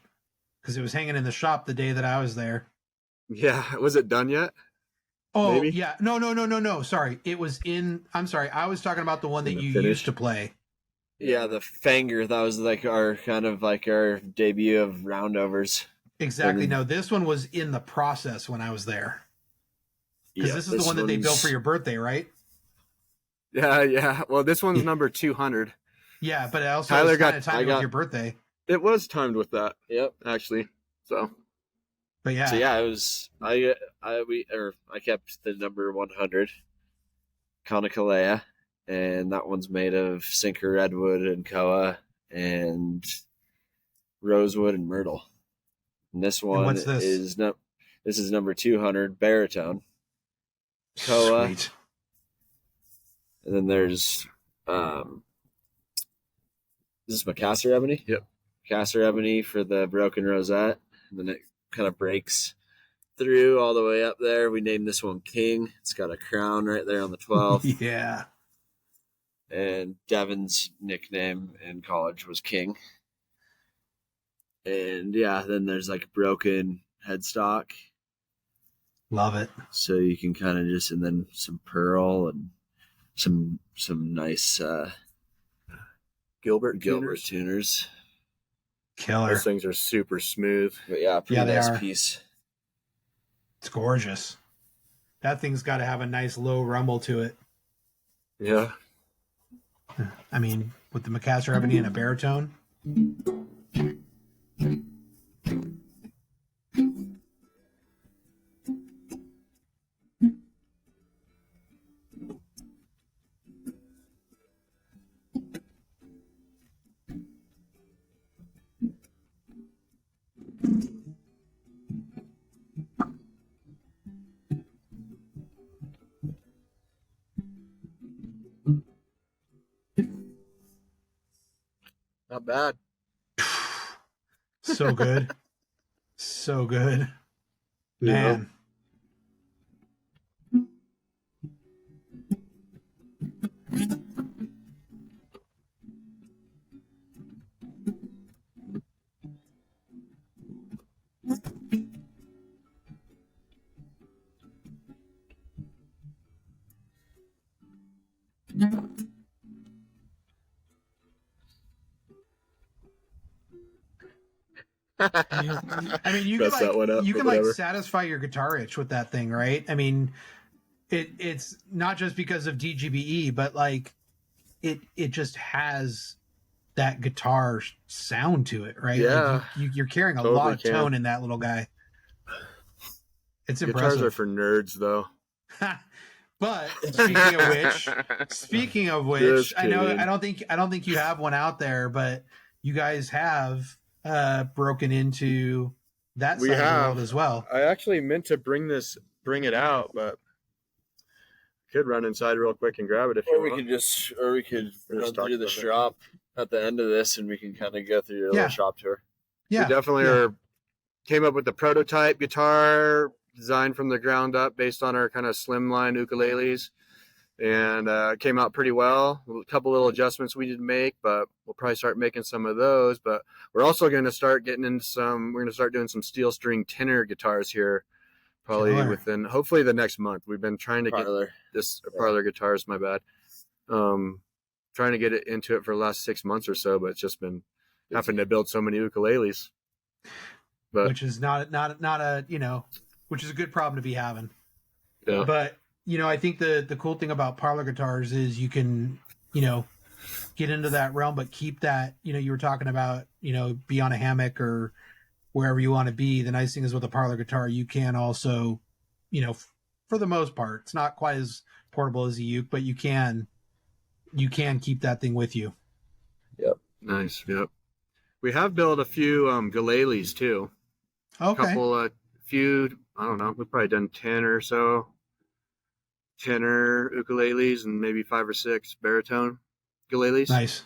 because it was hanging in the shop the day that I was there. Yeah, was it done yet? Oh, Maybe? yeah. No. Sorry. It was I'm sorry. I was talking about the one that In the you finish? used to play. Yeah, the Fanger. That was like our debut of roundovers. Exactly. And- No, this one was in the process when I was there. Because this is the one that they built for your birthday, right? Yeah. Well, this one's number 200. Yeah, but it also Tyler was kind of got- timed with your birthday. It was timed with that, Yep. actually. So, But yeah, So yeah, it was I kept the number 100 Kokoleka, and that one's made of sinker redwood and koa and rosewood and myrtle. And this one what's this? is number 200 baritone koa. Sweet. And then there's this is Macassar ebony. Yep. Macassar ebony for the broken rosette. And then it kind of breaks through all the way up there. We named this one King. It's got a crown right there on the 12th. Yeah. And Devin's nickname in college was King. And yeah, then there's like broken headstock. Love it. So you can kind of just, and then some pearl and some nice Gilbert tuners. Killer. Those things are super smooth. But yeah, pretty they nice are. piece. It's gorgeous. That thing's got to have a nice low rumble to it. Yeah. I mean, with the Macassar ebony and a baritone. Not bad. So good. So good. Man. I mean, you can Mess that one up, like you but can like whatever. satisfy your guitar itch with that thing, right? I mean, it's not just because of DGBE, but like it just has that guitar sound to it, right? Yeah. Like you're carrying a Totally lot of can. tone in that little guy. It's Guitars impressive. are for nerds, though. But speaking of which, Just I know kidding. I don't think you have one out there, but you guys have broken into that We side of the have. world as well. I actually meant to bring it out, but could run inside real quick and grab it if you Or we want. could We're run just talking through the about it. shop at the end of this, and we can kind of go through your Yeah. little shop tour. Yeah, We definitely came up with the prototype guitar designed from the ground up based on our kind of slimline ukuleles, and came out pretty well. A couple little adjustments we did make, but we'll probably start making some of those. But we're also going to start getting into we're going to start doing some steel string tenor guitars here, probably Killer. hopefully the next month. We've been trying to Parlor. get this parlor guitars, my bad. Trying to get it into it for the last 6 months or so, but it's just been having to build so many ukuleles. But which is not a which is a good problem to be having. yeah. But I think the cool thing about parlor guitars is you can get into that realm, but keep that you were talking about be on a hammock or wherever you want to be. The nice thing is with a parlor guitar, you can also for the most part, it's not quite as portable as a uke, but you can keep that thing with you. Nice. Yep. We have built a few ukuleles too. Okay. Few, I don't know, we've probably done 10 or so tenor ukuleles and maybe 5 or 6 baritone ukuleles. Nice.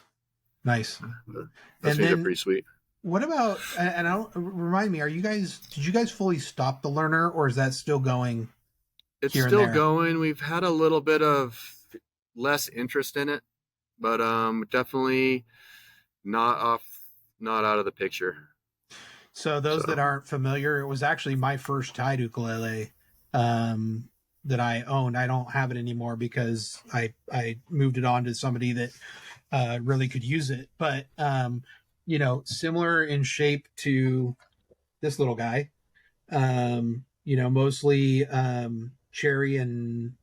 Those And things are then- pretty sweet. What about, and I don't remind me, did you guys fully stop the learner, or is that still going? It's here and still there. going. We've had a little bit of less interest in it, but definitely not out of the picture. So those that aren't familiar, it was actually my first TyDe ukulele that I owned. I don't have it anymore because I moved it on to somebody that really could use it. But similar in shape to this little guy. Mostly cherry and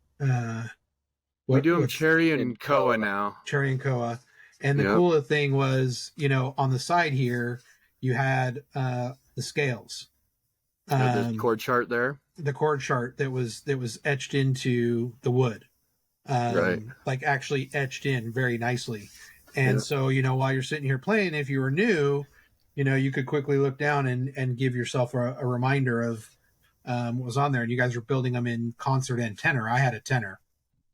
we do them what's cherry in and koa koa. now. cherry and koa. And the Yep. cool thing was, on the side here, you had the scales. The chord chart there. The chord chart that was etched into the wood. Right. Like actually etched in very nicely. And so, while you're sitting here playing, if you were new, you could quickly look down and give yourself a reminder of what was on there. And you guys were building them in concert and tenor. I had a tenor.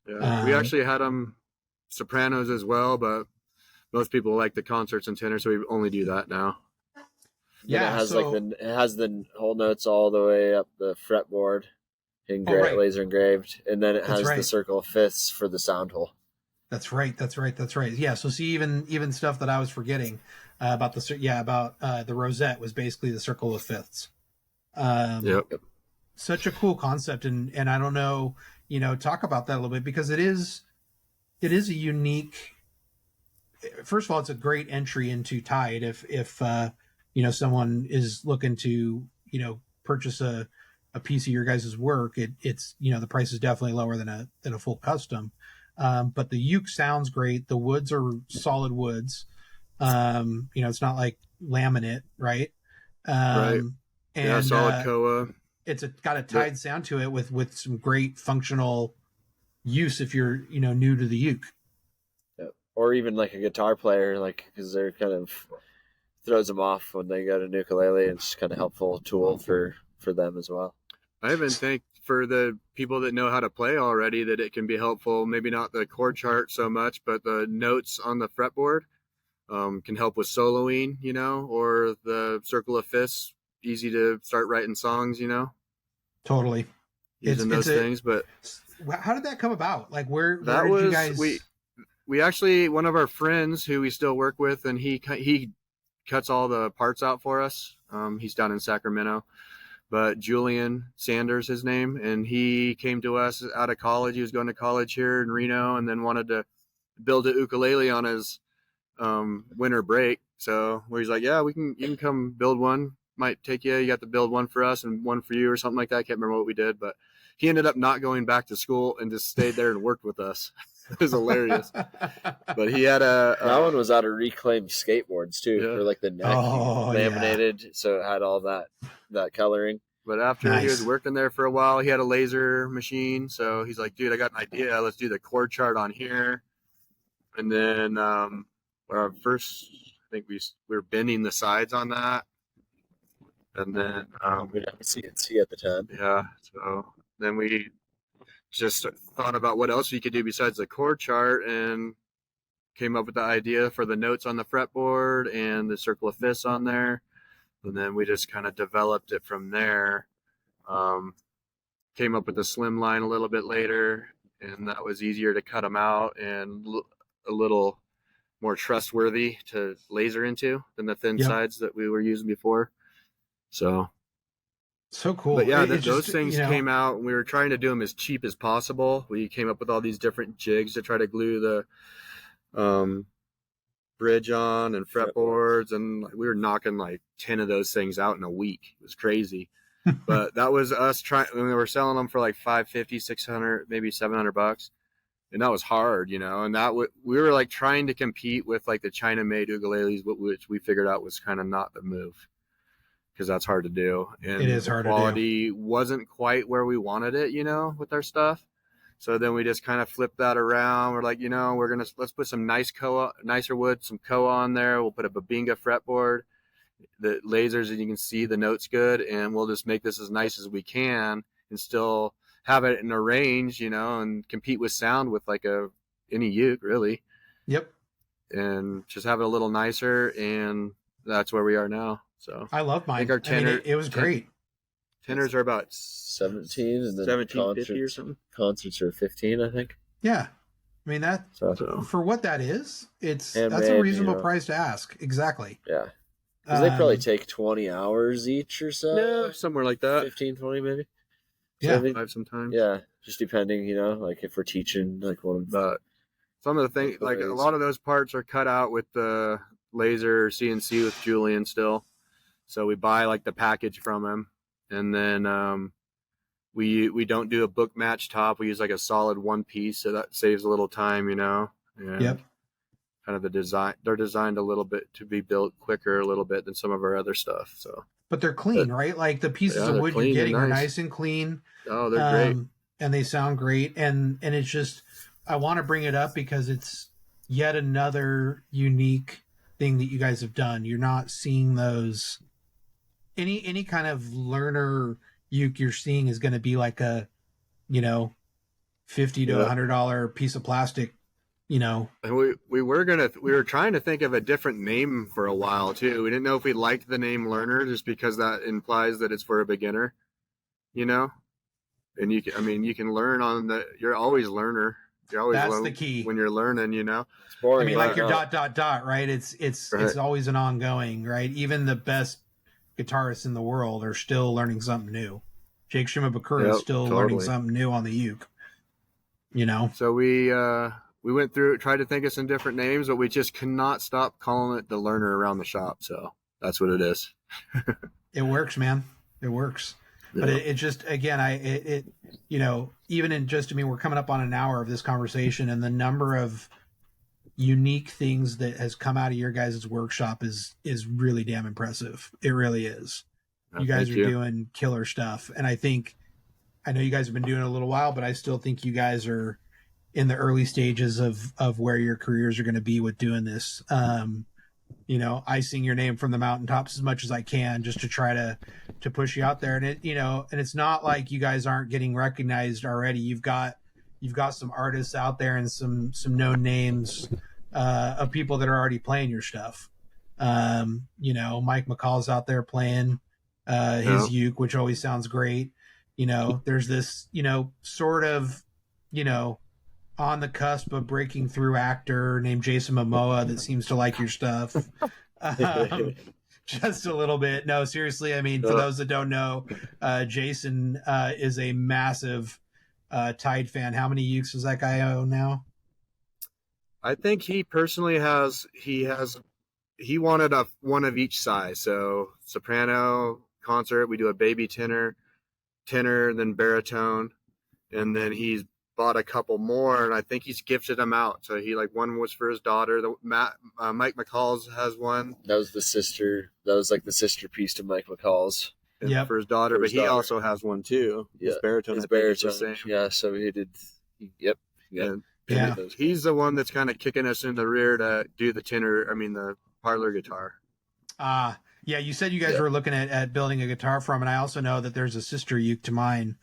Yeah. We actually had them sopranos as well, but most people like the concerts and tenor, so we only do that now. Yeah, It has so- it has the whole notes all the way up the fretboard, right. laser engraved, and then it That's has right. the circle of fifths for the sound hole. That's right. Yeah. So see, even stuff that I was forgetting about the rosette was basically the circle of fifths. Yep. Such a cool concept, and I don't know, talk about that a little bit, because it is a unique. First of all, it's a great entry into TyDe. If someone is looking to purchase a piece of your guys' work, it's the price is definitely lower than a full custom. But the uke sounds great. The woods are solid woods. It's not like laminate, right? Right. And solid koa. it's got a TyDe sound to it with some great functional use if you're new to the uke. Or even like a guitar player, because they're kind of throws them off when they get a ukulele. It's kind of helpful tool for them as well. I even think for the people that know how to play already that it can be helpful. Maybe not the chord chart so much, but the notes on the fretboard can help with soloing, or the circle of fifths. Easy to start writing songs, Totally. using those things. But how did that come about? Like where that did was you guys? We actually, one of our friends who we still work with, and he cuts all the parts out for us. He's down in Sacramento, but Julian Sanders, his name, and he came to us out of college. He was going to college here in Reno, and then wanted to build a ukulele on his winter break. So he's like, yeah, you can come build one. Might take you got to build one for us and one for you or something like that. I can't remember what we did, but he ended up not going back to school and just stayed there and worked with us. It was hilarious. But he had that one was out of reclaimed skateboards too, Yeah. for like the neck laminated, so it had all that coloring. But after he was working there for a while, he had a laser machine. So he's like, dude, I got an idea. Let's do the chord chart on here. And then our first, I think we were bending the sides on that. And then we didn't have CNC at the time. Yeah. So then we just thought about what else we could do besides the chord chart, and came up with the idea for the notes on the fretboard and the circle of fifths on there. And then we just kind of developed it from there. Came up with the slim line a little bit later, and that was easier to cut them out and a little more trustworthy to laser into than the thin sides that we were using before. So cool. But yeah, those things came out, and we were trying to do them as cheap as possible. We came up with all these different jigs to try to glue the bridge on and fretboards, and we were knocking like 10 of those things out in a week. It was crazy. But that was us trying. We were selling them for like $550, $600, maybe $700, and that was hard, And that we were like trying to compete with like the China-made ukuleles, which we figured out was kind of not the move, because that's hard to do. And it is hard to do. Quality wasn't quite where we wanted it, with our stuff. So then we just kind of flipped that around. We're like, let's put some nicer wood, some koa on there. We'll put a Babinga fretboard, the lasers, and you can see the notes good, and we'll just make this as nice as we can and still have it in a range, and compete with sound with like any uke, really. Yep. And just have it a little nicer, and that's where we are now. So I love mine. I think our tenor, it was great. Tenors are about 17, and then 1750 or something. Concerts are 15, I think. Yeah, I mean that for what that is, that's a reasonable price to ask. Exactly. Yeah, because they probably take 20 hours each or so. Yeah, somewhere like that. 15, 20 maybe. Yeah, 5 sometimes. Yeah, just depending, like if we're teaching, like But some of the things, like a lot of those parts are cut out with the laser CNC with Julian still. So we buy like the package from him, and then we don't do a book match top. We use like a solid one piece, so that saves a little time, and Yep. kind of the design. They're designed a little bit to be built quicker a little bit than some of our other stuff. So, But they're clean, right? Like the pieces of they're wood you're clean and getting are nice. nice and clean. Oh, they're great. And they sound great. And it's just, I want to bring it up because it's yet another unique thing that you guys have done. You're not seeing those, any kind of learner uke you're seeing is going to be like a, $50 to $100 piece of plastic, And we were trying to think of a different name for a while too. We didn't know if we liked the name learner just because that implies that it's for a beginner, and you can learn you're always learner. You're always that's the key when you're learning, It's boring. I mean, like your ... right? It's Right. it's always an ongoing, right? Even the best guitarists in the world are still learning something new. Jake Shimabukuro is still learning something new on the uke. So we went through, tried to think of some different names, but we just cannot stop calling it the learner around the shop. So that's what it is. It works, man. It works. But it just, again, even in just, we're coming up on an hour of this conversation, and the number of unique things that has come out of your guys' workshop is really damn impressive. It really is. You guys are doing killer stuff. And I know you guys have been doing it a little while, but I still think you guys are in the early stages of where your careers are going to be with doing this. I sing your name from the mountaintops as much as I can just to try to push you out there. And and it's not like you guys aren't getting recognized already. You've got some artists out there and some known names of people that are already playing your stuff. Mike McCall's out there playing his uke, which always sounds great. There's this, sort of, on the cusp of breaking through actor named Jason Momoa that seems to like your stuff. Just a little bit. No, seriously. For those that don't know, Jason is a massive TyDe fan. How many ukes does that guy own now? I think he personally he wanted one of each size. So soprano, concert, we do a baby tenor, then baritone, and then he's bought a couple more, and I think he's gifted them out. So he one was for his daughter. Mike McCall's has one. That was the sister. That was like the sister piece to Mike McCall's. Yeah, for his daughter, but he also has one too. Yeah, his baritone. His baritone. Yeah, so he did. Yep. Yeah. Yeah. He's the one that's kind of kicking us in the rear to do the the parlor guitar. Yeah, you said you guys were looking at building a guitar from, and I also know that there's a sister uke to mine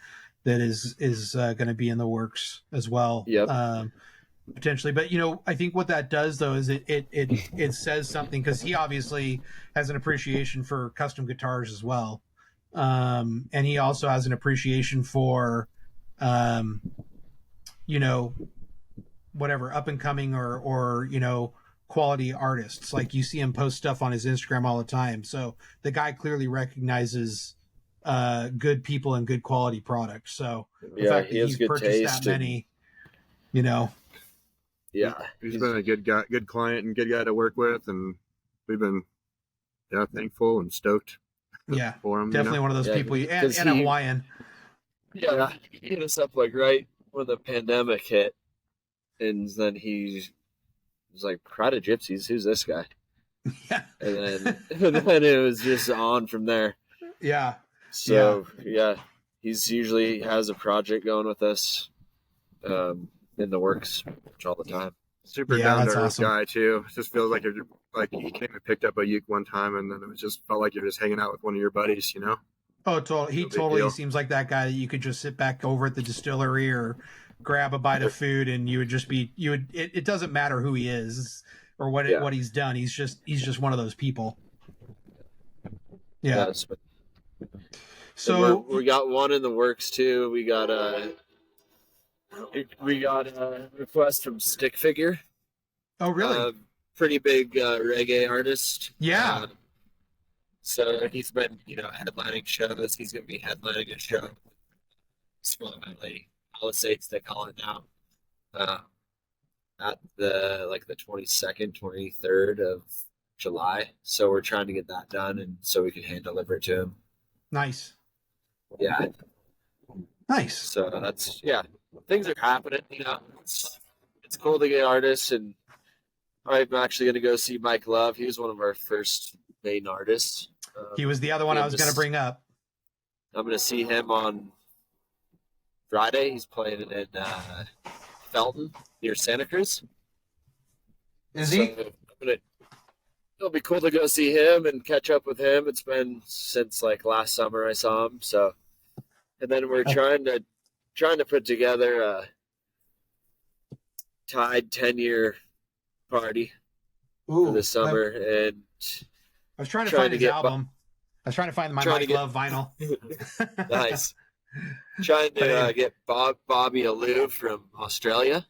that is going to be in the works as well. Yep. Potentially. But, I think what that does though, is it says something, because he obviously has an appreciation for custom guitars as well. And he also has an appreciation for, whatever up and coming or quality artists. Like you see him post stuff on his Instagram all the time. So the guy clearly recognizes good people and good quality products. So the fact that he's purchased that many, Yeah, he's been a good guy, good client, and good guy to work with, and we've been thankful and stoked. Yeah, for him. Definitely one of those people. And a Hawaiian. Yeah, he hit us up right when the pandemic hit, and then he was like, "Pride of Gypsies, who's this guy?" Yeah, and then it was just on from there. Yeah. So he's usually has a project going with us in the works all the time. Super down to earth guy too. It just feels like he came and picked up a uke one time, and then it just felt like you're just hanging out with one of your buddies, Oh, totally. He totally seems like that guy that you could just sit back over at the distillery or grab a bite of food, and you would just be it doesn't matter who he is or what he's done. He's just one of those people. Yeah. So we got one in the works too. We got a request from Stick Figure. Oh, really? Pretty big reggae artist. Yeah. So he's been, headlining shows. He's going to be headlining a show. Small Valley Palisades, they call it now. At the 22nd, 23rd of July. So we're trying to get that done, and so we can hand deliver it to him. Nice. Yeah. Nice. So that's things are happening. It's cool to get artists, and I'm actually going to go see Mike Love. He was one of our first main artists. He was the other one I was going to bring up. I'm going to see him on Friday. He's playing in Felton near Santa Cruz. Is he? It'll be cool to go see him and catch up with him. It's been since like last summer I saw him. So, and then we're trying to put together a TyDe 10-year party for this summer. And I was trying to find his album. I was trying to find my Mike Love vinyl. Nice. Trying to get Bobby Alou from Australia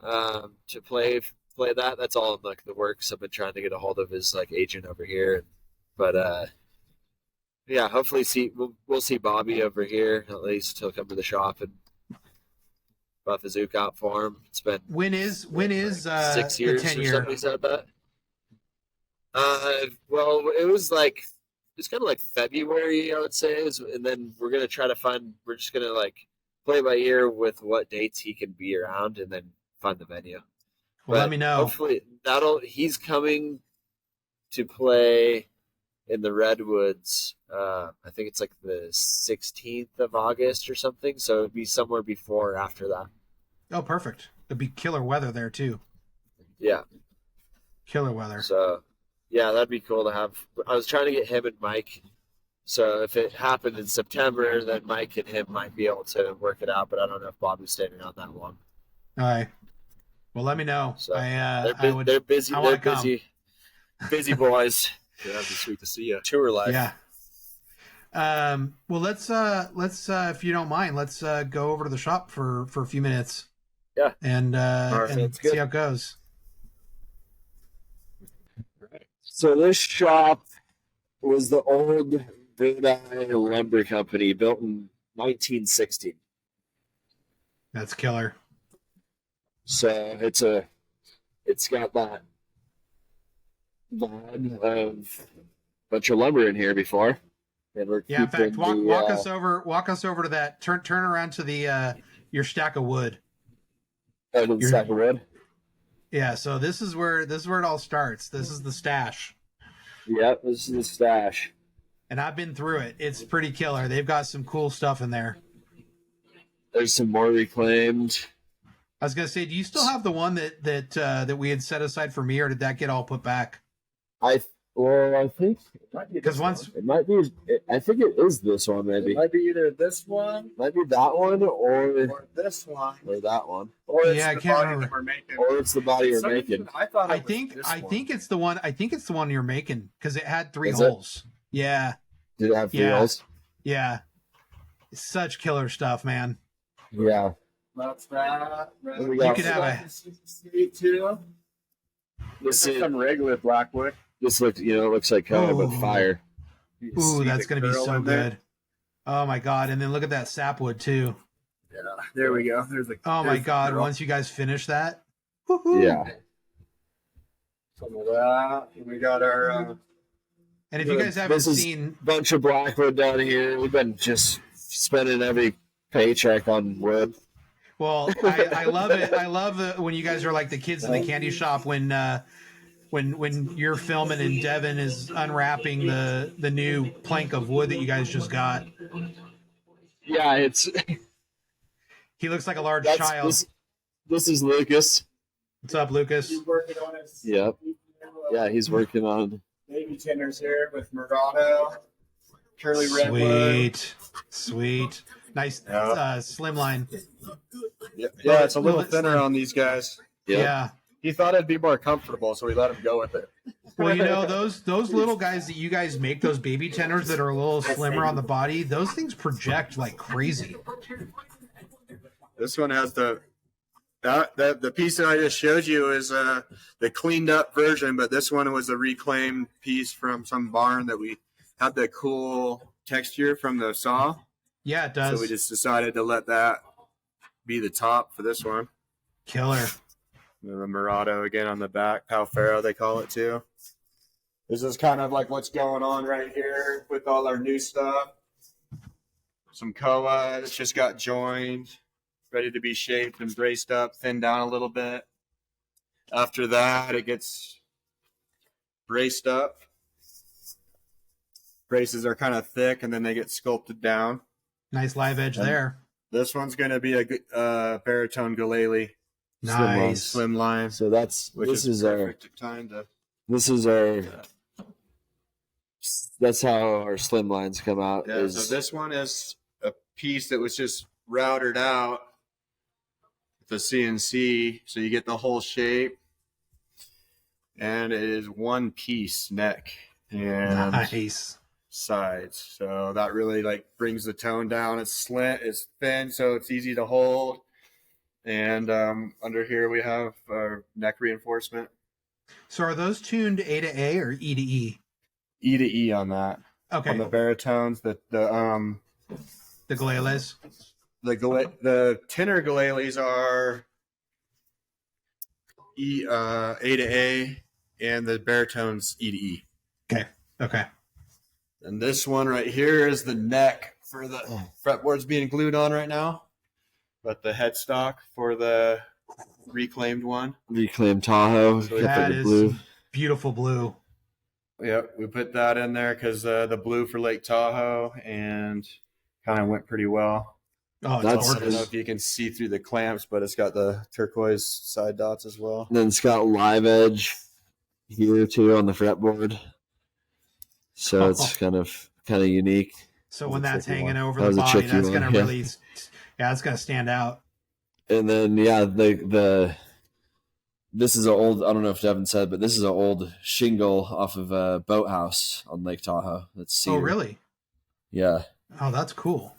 to play that. That's all in like the works. I've been trying to get a hold of his like agent over here, but hopefully we'll see Bobby over here. At least he'll come to the shop and buff his uke out for him. It's been when is 6 years or 10-year? something like that. Well, it's kind of like February, I would say, and then we're gonna try to find. We're just gonna like play by ear with what dates he can be around, and then find the venue. Well, let me know. Hopefully, he's coming to play in the Redwoods. I think it's like the 16th of August or something. So it'd be somewhere before or after that. Oh, perfect. It'd be killer weather there too. Yeah. Killer weather. So, yeah, that'd be cool to have. I was trying to get him and Mike. So if it happened in September, then Mike and him might be able to work it out. But I don't know if Bobby's staying on that long. All right. Well, let me know. So they're busy. They're busy boys. Yeah, it'd be sweet to see you. Tour life. Yeah. Well, let's if you don't mind, let's go over to the shop for a few minutes. Yeah. And and see how it goes. So this shop was the old Verdi lumber company built in 1960. That's killer. So it's got that vibe of a bunch of lumber in here before. And we're in fact, walk us over to that. Turn around to the your stack of wood. The stack of wood. Yeah, so this is where it all starts. This is the stash. Yep, this is the stash. And I've been through it. It's pretty killer. They've got some cool stuff in there. There's some more reclaimed. I was gonna say, do you still have the one that we had set aside for me, or did that get all put back? I think because once it might be. I think it is this one. Maybe It might be either this one, might be that one, or this one, or that one, or it's I the can't body remember. that we're making. or it's the body you're making. I think it's the one. I think it's the one you're making because it had 3 Is it? holes. Yeah. Did it have 3 Yeah. holes? Yeah. It's such killer stuff, man. Yeah. That's that. We You got could have a. too. This is Some regular blackwood. this looks like kind of a Ooh. fire. You Ooh, see that's the gonna be curl so in there? good. Oh my god! And then look at that sapwood too. Yeah, there we go. There's the. Oh my there's the god! curl. Once you guys finish that, woo-hoo. Yeah. Some of that. And we got our. And if you guys haven't This is seen, bunch of blackwood down here. We've been just spending every paycheck on wood. well, I love it. I love when you guys are like the kids in the candy shop when you're filming and Devin is unwrapping the new plank of wood that you guys just got. Yeah, it's He looks like a large child. This is Lucas. What's up, Lucas? He's working on his. Yep. Yeah, he's working on. Baby tenders here with Murado, curly redwood. Sweet, nice Yeah. slimline. Yeah, it's a little thinner on these guys. Yep. Yeah. He thought it'd be more comfortable, so we let him go with it. Well, those little guys that you guys make, those baby tenders that are a little slimmer on the body, those things project like crazy. This one has the piece that I just showed you is the cleaned up version, but this one was a reclaimed piece from some barn that we had the cool texture from the saw. Yeah, it does. So we just decided to let that be the top for this one. Killer. The Murado again on the back, Palfaro they call it too. This is kind of like what's going on right here with all our new stuff. some koa that's just got joined, ready to be shaped and braced up, thinned down a little bit. After that, it gets braced up. Braces are kind of thick, and then they get sculpted down. Nice live edge there. This one's going to be a baritone ukulele. Nice. Slim line. So that's that's how our slim lines come out. Yeah, so this one is a piece that was just routed out with the CNC, so you get the whole shape, and it is one piece neck and nice sides. So that really like brings the tone down. It's slant, it's thin, so it's easy to hold. And under here we have our neck reinforcement. So are those tuned A to A or E to E? E to E on that. Okay. On the baritones, the ukuleles. The tenor ukuleles are A to A, and the baritones E to E. Okay. And this one right here is the neck for the fretboards being glued on right now, but the headstock for the reclaimed one. Reclaimed Tahoe. So that is blue. Beautiful blue. Yep, we put that in there because the blue for Lake Tahoe and kind of went pretty well. Oh, it's I don't know gorgeous. if you can see through the clamps, but it's got the turquoise side dots as well. And then it's got live edge here too on the fretboard. So it's kind of unique. So when that's hanging one. over That the was a body, tricky that's one, going to yeah. really, it's going to stand out. And then this is an old, I don't know if Devin said, but this is an old shingle off of a boathouse on Lake Tahoe. That's cedar. Oh, really? Yeah. Oh, that's cool.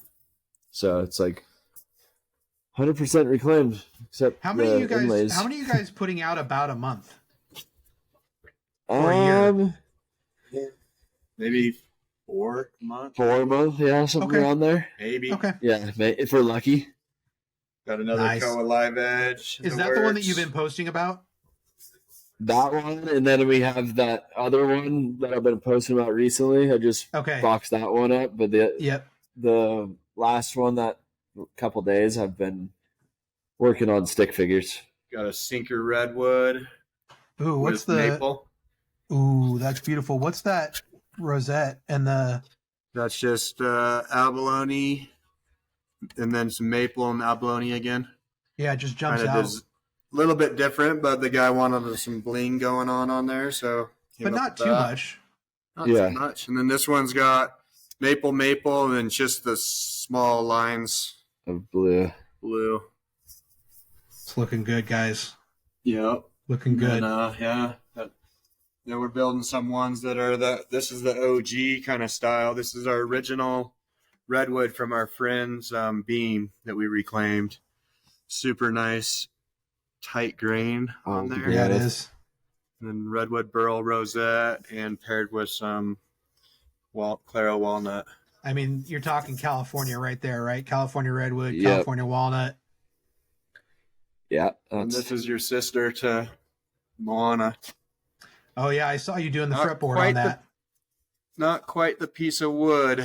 So it's like 100% reclaimed, except How many the of you guys? inlays. How many of you guys putting out about a month? Or a year? Maybe 4 months. 4 months, yeah, something Okay. around there. Maybe. Okay. Yeah, if we're lucky. Got another Nice. Koa live edge. Is that the one that you've been posting about? That one, and then we have that other one that I've been posting about recently. I just Okay. boxed that one up, but Yep. the last one, that couple days, I've been working on stick figures. Got a sinker redwood. Ooh, what's with the? maple? Ooh, that's beautiful. What's that rosette and the? That's just abalone, and then some maple and abalone again. Yeah, it just jumps Kind of out, does a little bit different, but the guy wanted some bling going on there, so came but up not with too that. much. Not Yeah. too much. And then this one's got maple, and then just the small lines Of blue. blue. It's looking good, guys. Yep. Looking good. And, yeah, we're building some ones that are this is the OG kind of style. This is our original redwood from our friend's beam that we reclaimed. Super nice, tight grain on there. Yeah, it is. And then redwood burl rosette and paired with some Claro walnut. I mean, you're talking California right there, right? California redwood, Yep. California walnut. Yeah. And this is your sister to Moana. Oh yeah, I saw you doing the Not fretboard quite on that. Not quite the piece of wood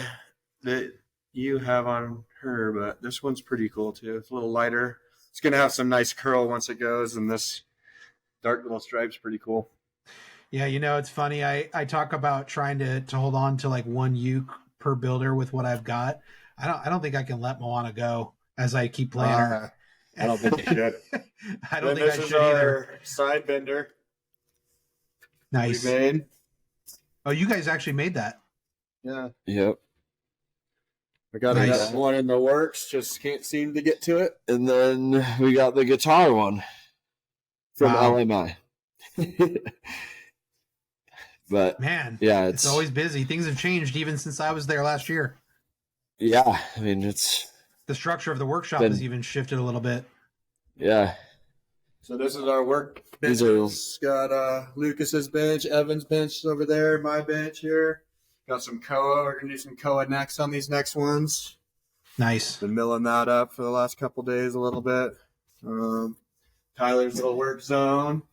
that you have on her, but this one's pretty cool too. It's a little lighter. It's going to have some nice curl once it goes, and this dark little stripe's pretty cool. Yeah, it's funny. I talk about trying to hold on to like one uke per builder with what I've got. I don't think I can let Moana go as I keep playing her. I don't think you should. I don't think this I is should either. our side bender Nice. we made. Oh, you guys actually made that. Yeah. Yep. We got Nice. another one in the works. Just can't seem to get to it. And then we got the guitar one from Wow. LMI. But Man, yeah, it's always busy. Things have changed even since I was there last year. yeah. I mean, it's The structure of the workshop has even shifted a little bit. yeah. So this is our work bench. These are- It's got Lucas's bench, Evan's bench over there, my bench here. Got some Koa. We're gonna do some Koa next on these next ones. Nice. Been milling that up for the last couple days a little bit. Tyler's little work zone.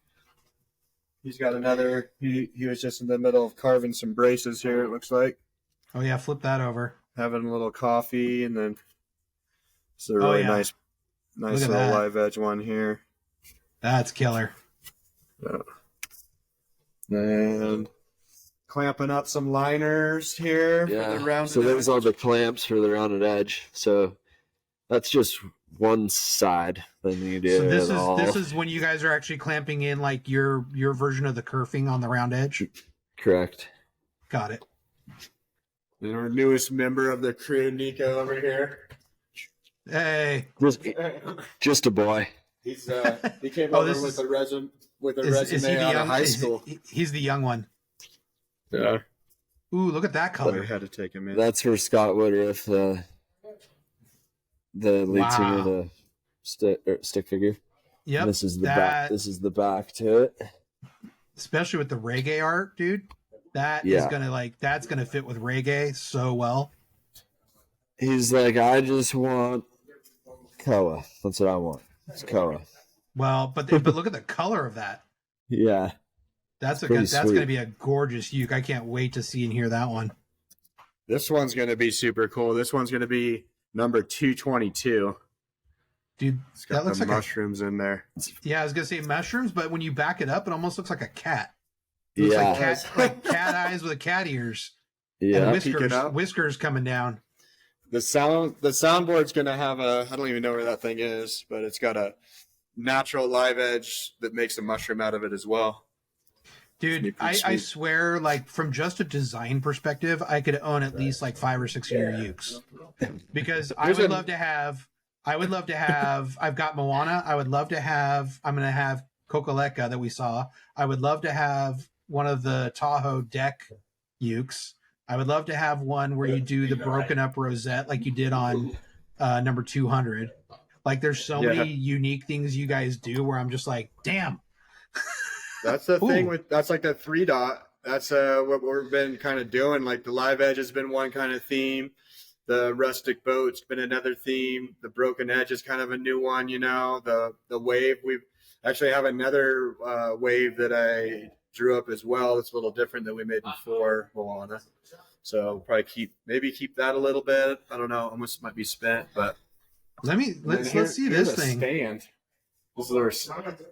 He's got another. He was just in the middle of carving some braces here. It looks like. Oh yeah, flip that over. having a little coffee, and then it's a really nice little that. live edge one here. That's killer. And clamping up some liners here for the rounded so those edge. are the clamps for the rounded edge. So that's just one side. Then you do So this is when you guys are actually clamping in like your version of the kerfing on the round edge. Correct. Got it. And our newest member of the crew, Nico, over here. Hey, Just a boy. He's he came over with a resume out of high school. He's the young one. Yeah. Ooh, look at that color. I had to take him in. That's for Scott Woodruff, the lead singer of the stick figure. Yep. This is the back. This is the back to it. Especially with the reggae art, dude. That's gonna fit with reggae so well. He's like, I just want Koa. That's what I want. It's Koa. Well, but look at the color of that. Yeah. That's gonna be a gorgeous uke. I can't wait to see and hear that one. This one's gonna be super cool. This one's gonna be number 222. Dude, it's got that looks the like mushrooms in there. Yeah, I was gonna say mushrooms, but when you back it up, it almost looks like a cat. It Yeah. looks like cat eyes with cat ears. Yeah. And whiskers coming down. The soundboard's gonna have I don't even know where that thing is, but it's got a natural live edge that makes a mushroom out of it as well. Dude, I swear, like from just a design perspective, I could own at least like 5 or 6 of your ukes. Because I would love to have I've got Moana. I'm gonna have Kokoleka that we saw. I would love to have one of the Tahoe deck ukes. I would love to have one where you do the broken up rosette like you did on number 200. Like there's so many unique things you guys do where I'm just like, damn. That's the thing that's like the 3 dot. That's what we've been kind of doing. Like the live edge has been one kind of theme. The rustic boat's been another theme. The broken edge is kind of a new one, you know. The wave, we actually have another wave that I drew up as well. It's a little different than we made before Moana. So probably keep that a little bit. I don't know. Almost might be spent, but let's see this thing. Stand. This is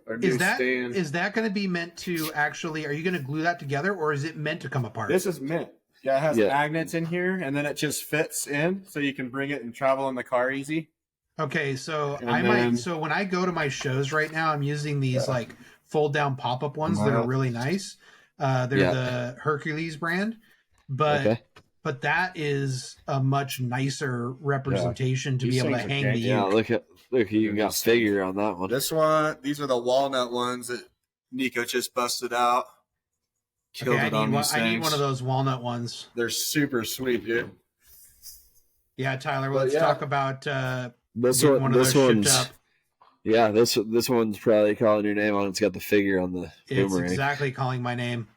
our new stand. Is that going to be meant to actually? Are you going to glue that together, or is it meant to come apart? This is meant. Yeah, it has magnets in here, and then it just fits in, so you can bring it and travel in the car easy. Okay, so So when I go to my shows right now, I'm using these like fold down pop up ones that are really nice. They're the Hercules brand, but that is a much nicer representation to be able to hang the uke. Yeah, look, you got figure on that one. These are the walnut ones that Nico just busted out. I need one of those walnut ones. They're super sweet, dude. Yeah, Tyler, let's talk about this one's. Yeah, this one's probably calling your name on it. It's got the figure on the boomerang. It's exactly calling my name.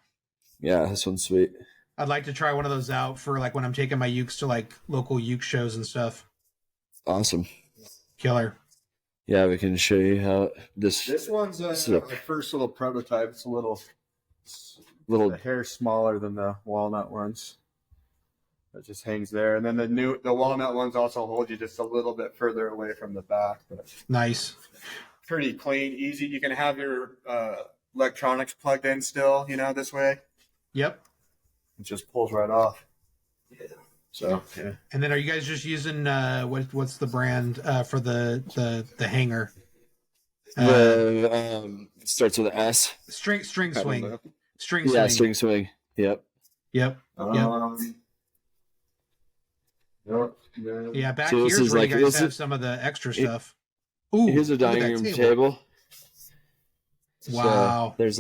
Yeah, this one's sweet. I'd like to try one of those out for like when I'm taking my ukes to like local uke shows and stuff. Awesome. Killer. Yeah, we can show you how this one's the first little prototype. It's a little hair smaller than the walnut ones. It just hangs there, and then the walnut ones also hold you just a little bit further away from the back. But nice. Pretty clean, easy. You can have your electronics plugged in still, this way. Yep. It just pulls right off. Yeah. So yeah. And then are you guys just using what's the brand for the hanger? It starts with an S. String swing. String swing. Yep. Yeah, back here's where you guys have some of the extra stuff. Ooh, here's a dining room table. Wow. So there's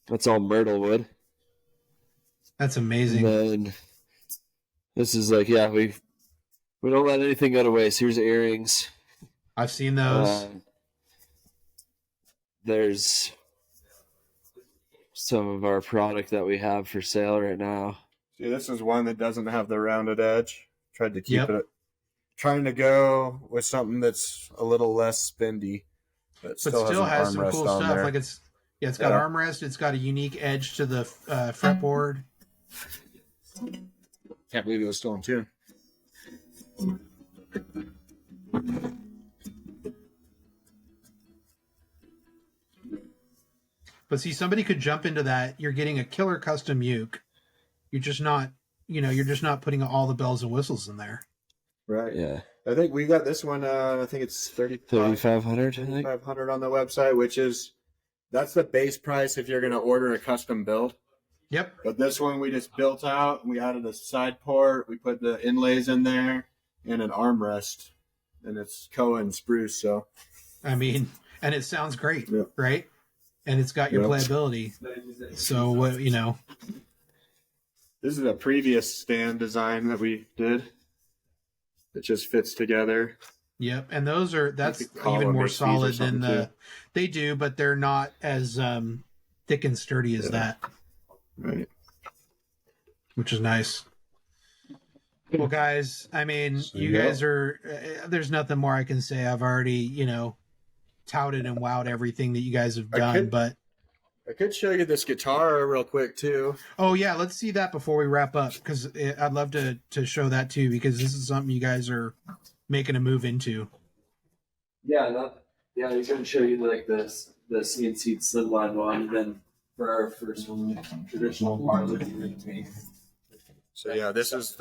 that's all myrtle wood. That's amazing. And then this is we don't let anything go to waste. Here's the earrings. I've seen those. There's some of our product that we have for sale right now. See, this is one that doesn't have the rounded edge. Tried to keep it. Trying to go with something that's a little less spendy, but still has some cool stuff. There. Like it's got armrest. It's got a unique edge to the fretboard. Can't believe it was still in tune. But see, somebody could jump into that. You're getting a killer custom uke. You're just not, you're just not putting all the bells and whistles in there. Right. Yeah. I think we got this one. I think it's 3,500. I think. 3,500 on the website, that's the base price if you're going to order a custom build. Yep. But this one we just built out. We added a side port. We put the inlays in there and an armrest, and it's Koa and spruce. So, I mean, and it sounds great, Yep. right? And it's got your Yep. playability. So what this is a previous stand design that we did. It just fits together. Yep. And that's could call even them more HVs or solid than something, they do, but they're not as thick and sturdy as that, Right. which is nice. Well, guys, I mean, you guys are, there's nothing more I can say. I've already, touted and wowed everything that you guys have done, but I could show you this guitar real quick too. oh yeah, let's see that before we wrap up, because I'd love to show that too, because this is something you guys are making a move into. Yeah, he's going to show you like the CNC slimline one, and then for our first one, traditional parlor. So yeah, this is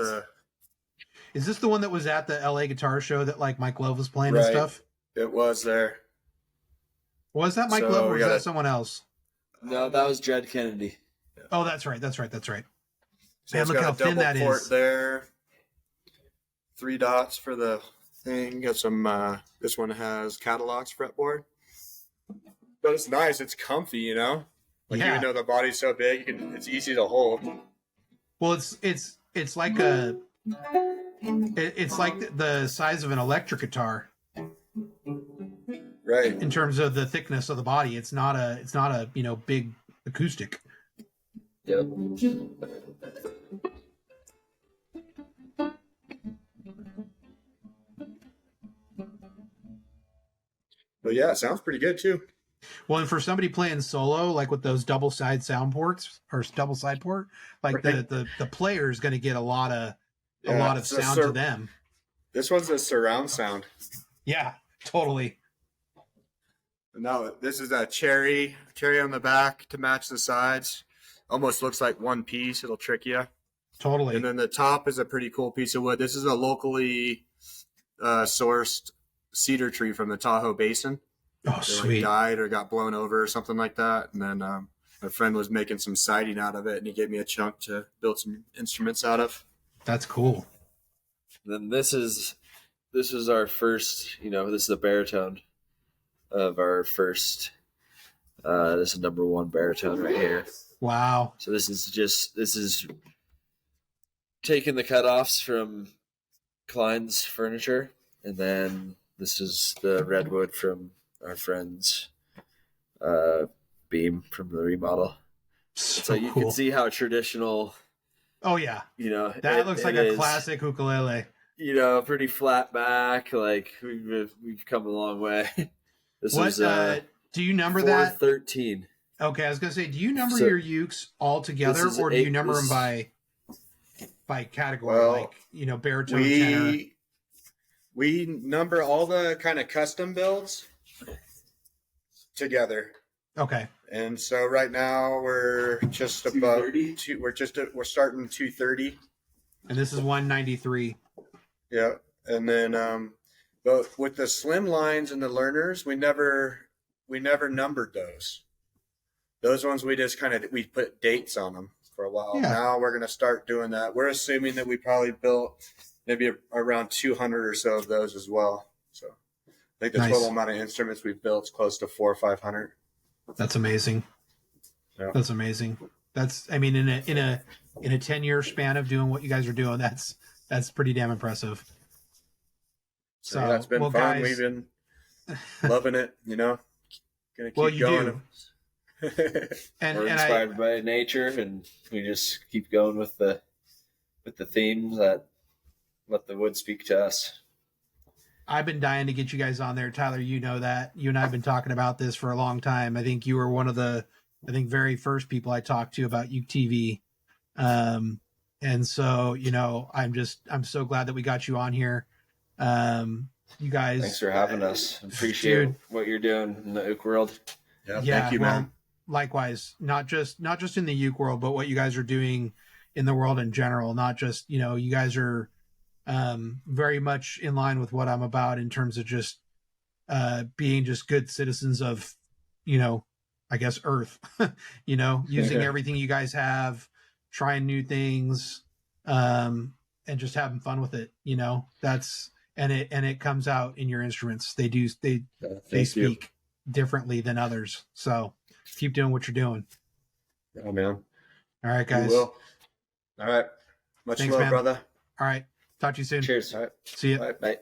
Is this the one that was at the LA Guitar Show that like Mike Love was playing and Right. stuff? it was there. Was that Mike So Love or we was gotta- that someone else? No, that was Jed Kennedy. Oh, that's right. So Man, it's look got how a thin double that port is. there. 3 dots for the thing. Got some. This one has catalogs fretboard, but it's nice. It's comfy, Like Yeah. even though the body's so big, it's easy to hold. Well, it's like it's like the size of an electric guitar Right. in terms of the thickness of the body. It's not a big acoustic. Yep. But yeah, it sounds pretty good too. Well, and for somebody playing solo, like with those double side sound ports or double side port, like Right. the player is going to get a lot of it's a sound to them. This one's a surround sound. Yeah, totally. No, this is a cherry on the back to match the sides. Almost looks like one piece. It'll trick you. Totally. And then the top is a pretty cool piece of wood. This is a locally sourced cedar tree from the Tahoe Basin. Oh, They sweet. died or got blown over or something like that. And then my friend was making some siding out of it, and he gave me a chunk to build some instruments out of. That's cool. Then this is our first. This is the baritone of our first. This is number 1 baritone right here. Wow. So this is taking the cutoffs from Klein's furniture, and then this is the redwood from our friend's beam from the remodel. So you cool. can see how traditional. Oh yeah. That That looks like a classic ukulele. Pretty flat back. Like we've come a long way. This What was do you number that? 413. Okay, I was gonna say, do you number So- your ukes all together, This is or do you eight- number them this- by category, Well, like baritone, tenor? We number all the kind of custom builds together. Okay, And so right now we're just about 230? we're starting 230. and this is 193. Yeah. And then but with the slim lines and the learners, we never numbered those. Those ones we just we put dates on them for a while. Yeah. Now we're gonna start doing that. We're assuming that we probably built maybe around 200 or so of those as well. So I think the Nice. total amount of instruments we've built is close to 400 or 500. That's amazing. Yeah. That's amazing. That's, I mean, in a 10-year span of doing what you guys are doing, that's pretty damn impressive. So yeah, it's been well, fun. guys- We've been loving it. Gonna keep Well, you going. do. And We're and inspired by nature, and we just keep going with the themes that let the wood speak to us. I've been dying to get you guys on there, Tyler. You know that. You and I have been talking about this for a long time. I think you were one of the very first people I talked to about UkeTV. And so, you know, I'm so glad that we got you on here. You guys, Thanks for having us. Appreciate what you're doing in the uke world. Yeah, yeah, thank you, well, man. likewise, not just in the uke world, but what you guys are doing in the world in general. Not just, you know, you guys are very much in line with what I'm about in terms of just being just good citizens of, you know, I guess Earth. You know, using everything you guys have, trying new things, and just having fun with it. You know, that's and it comes out in your instruments. They speak differently than others. So keep doing what you're doing. Oh man. All right, You guys. will. All right. Much Thanks, love, man. brother. All right. Talk to you soon. Cheers. All right. See you. Bye. Bye.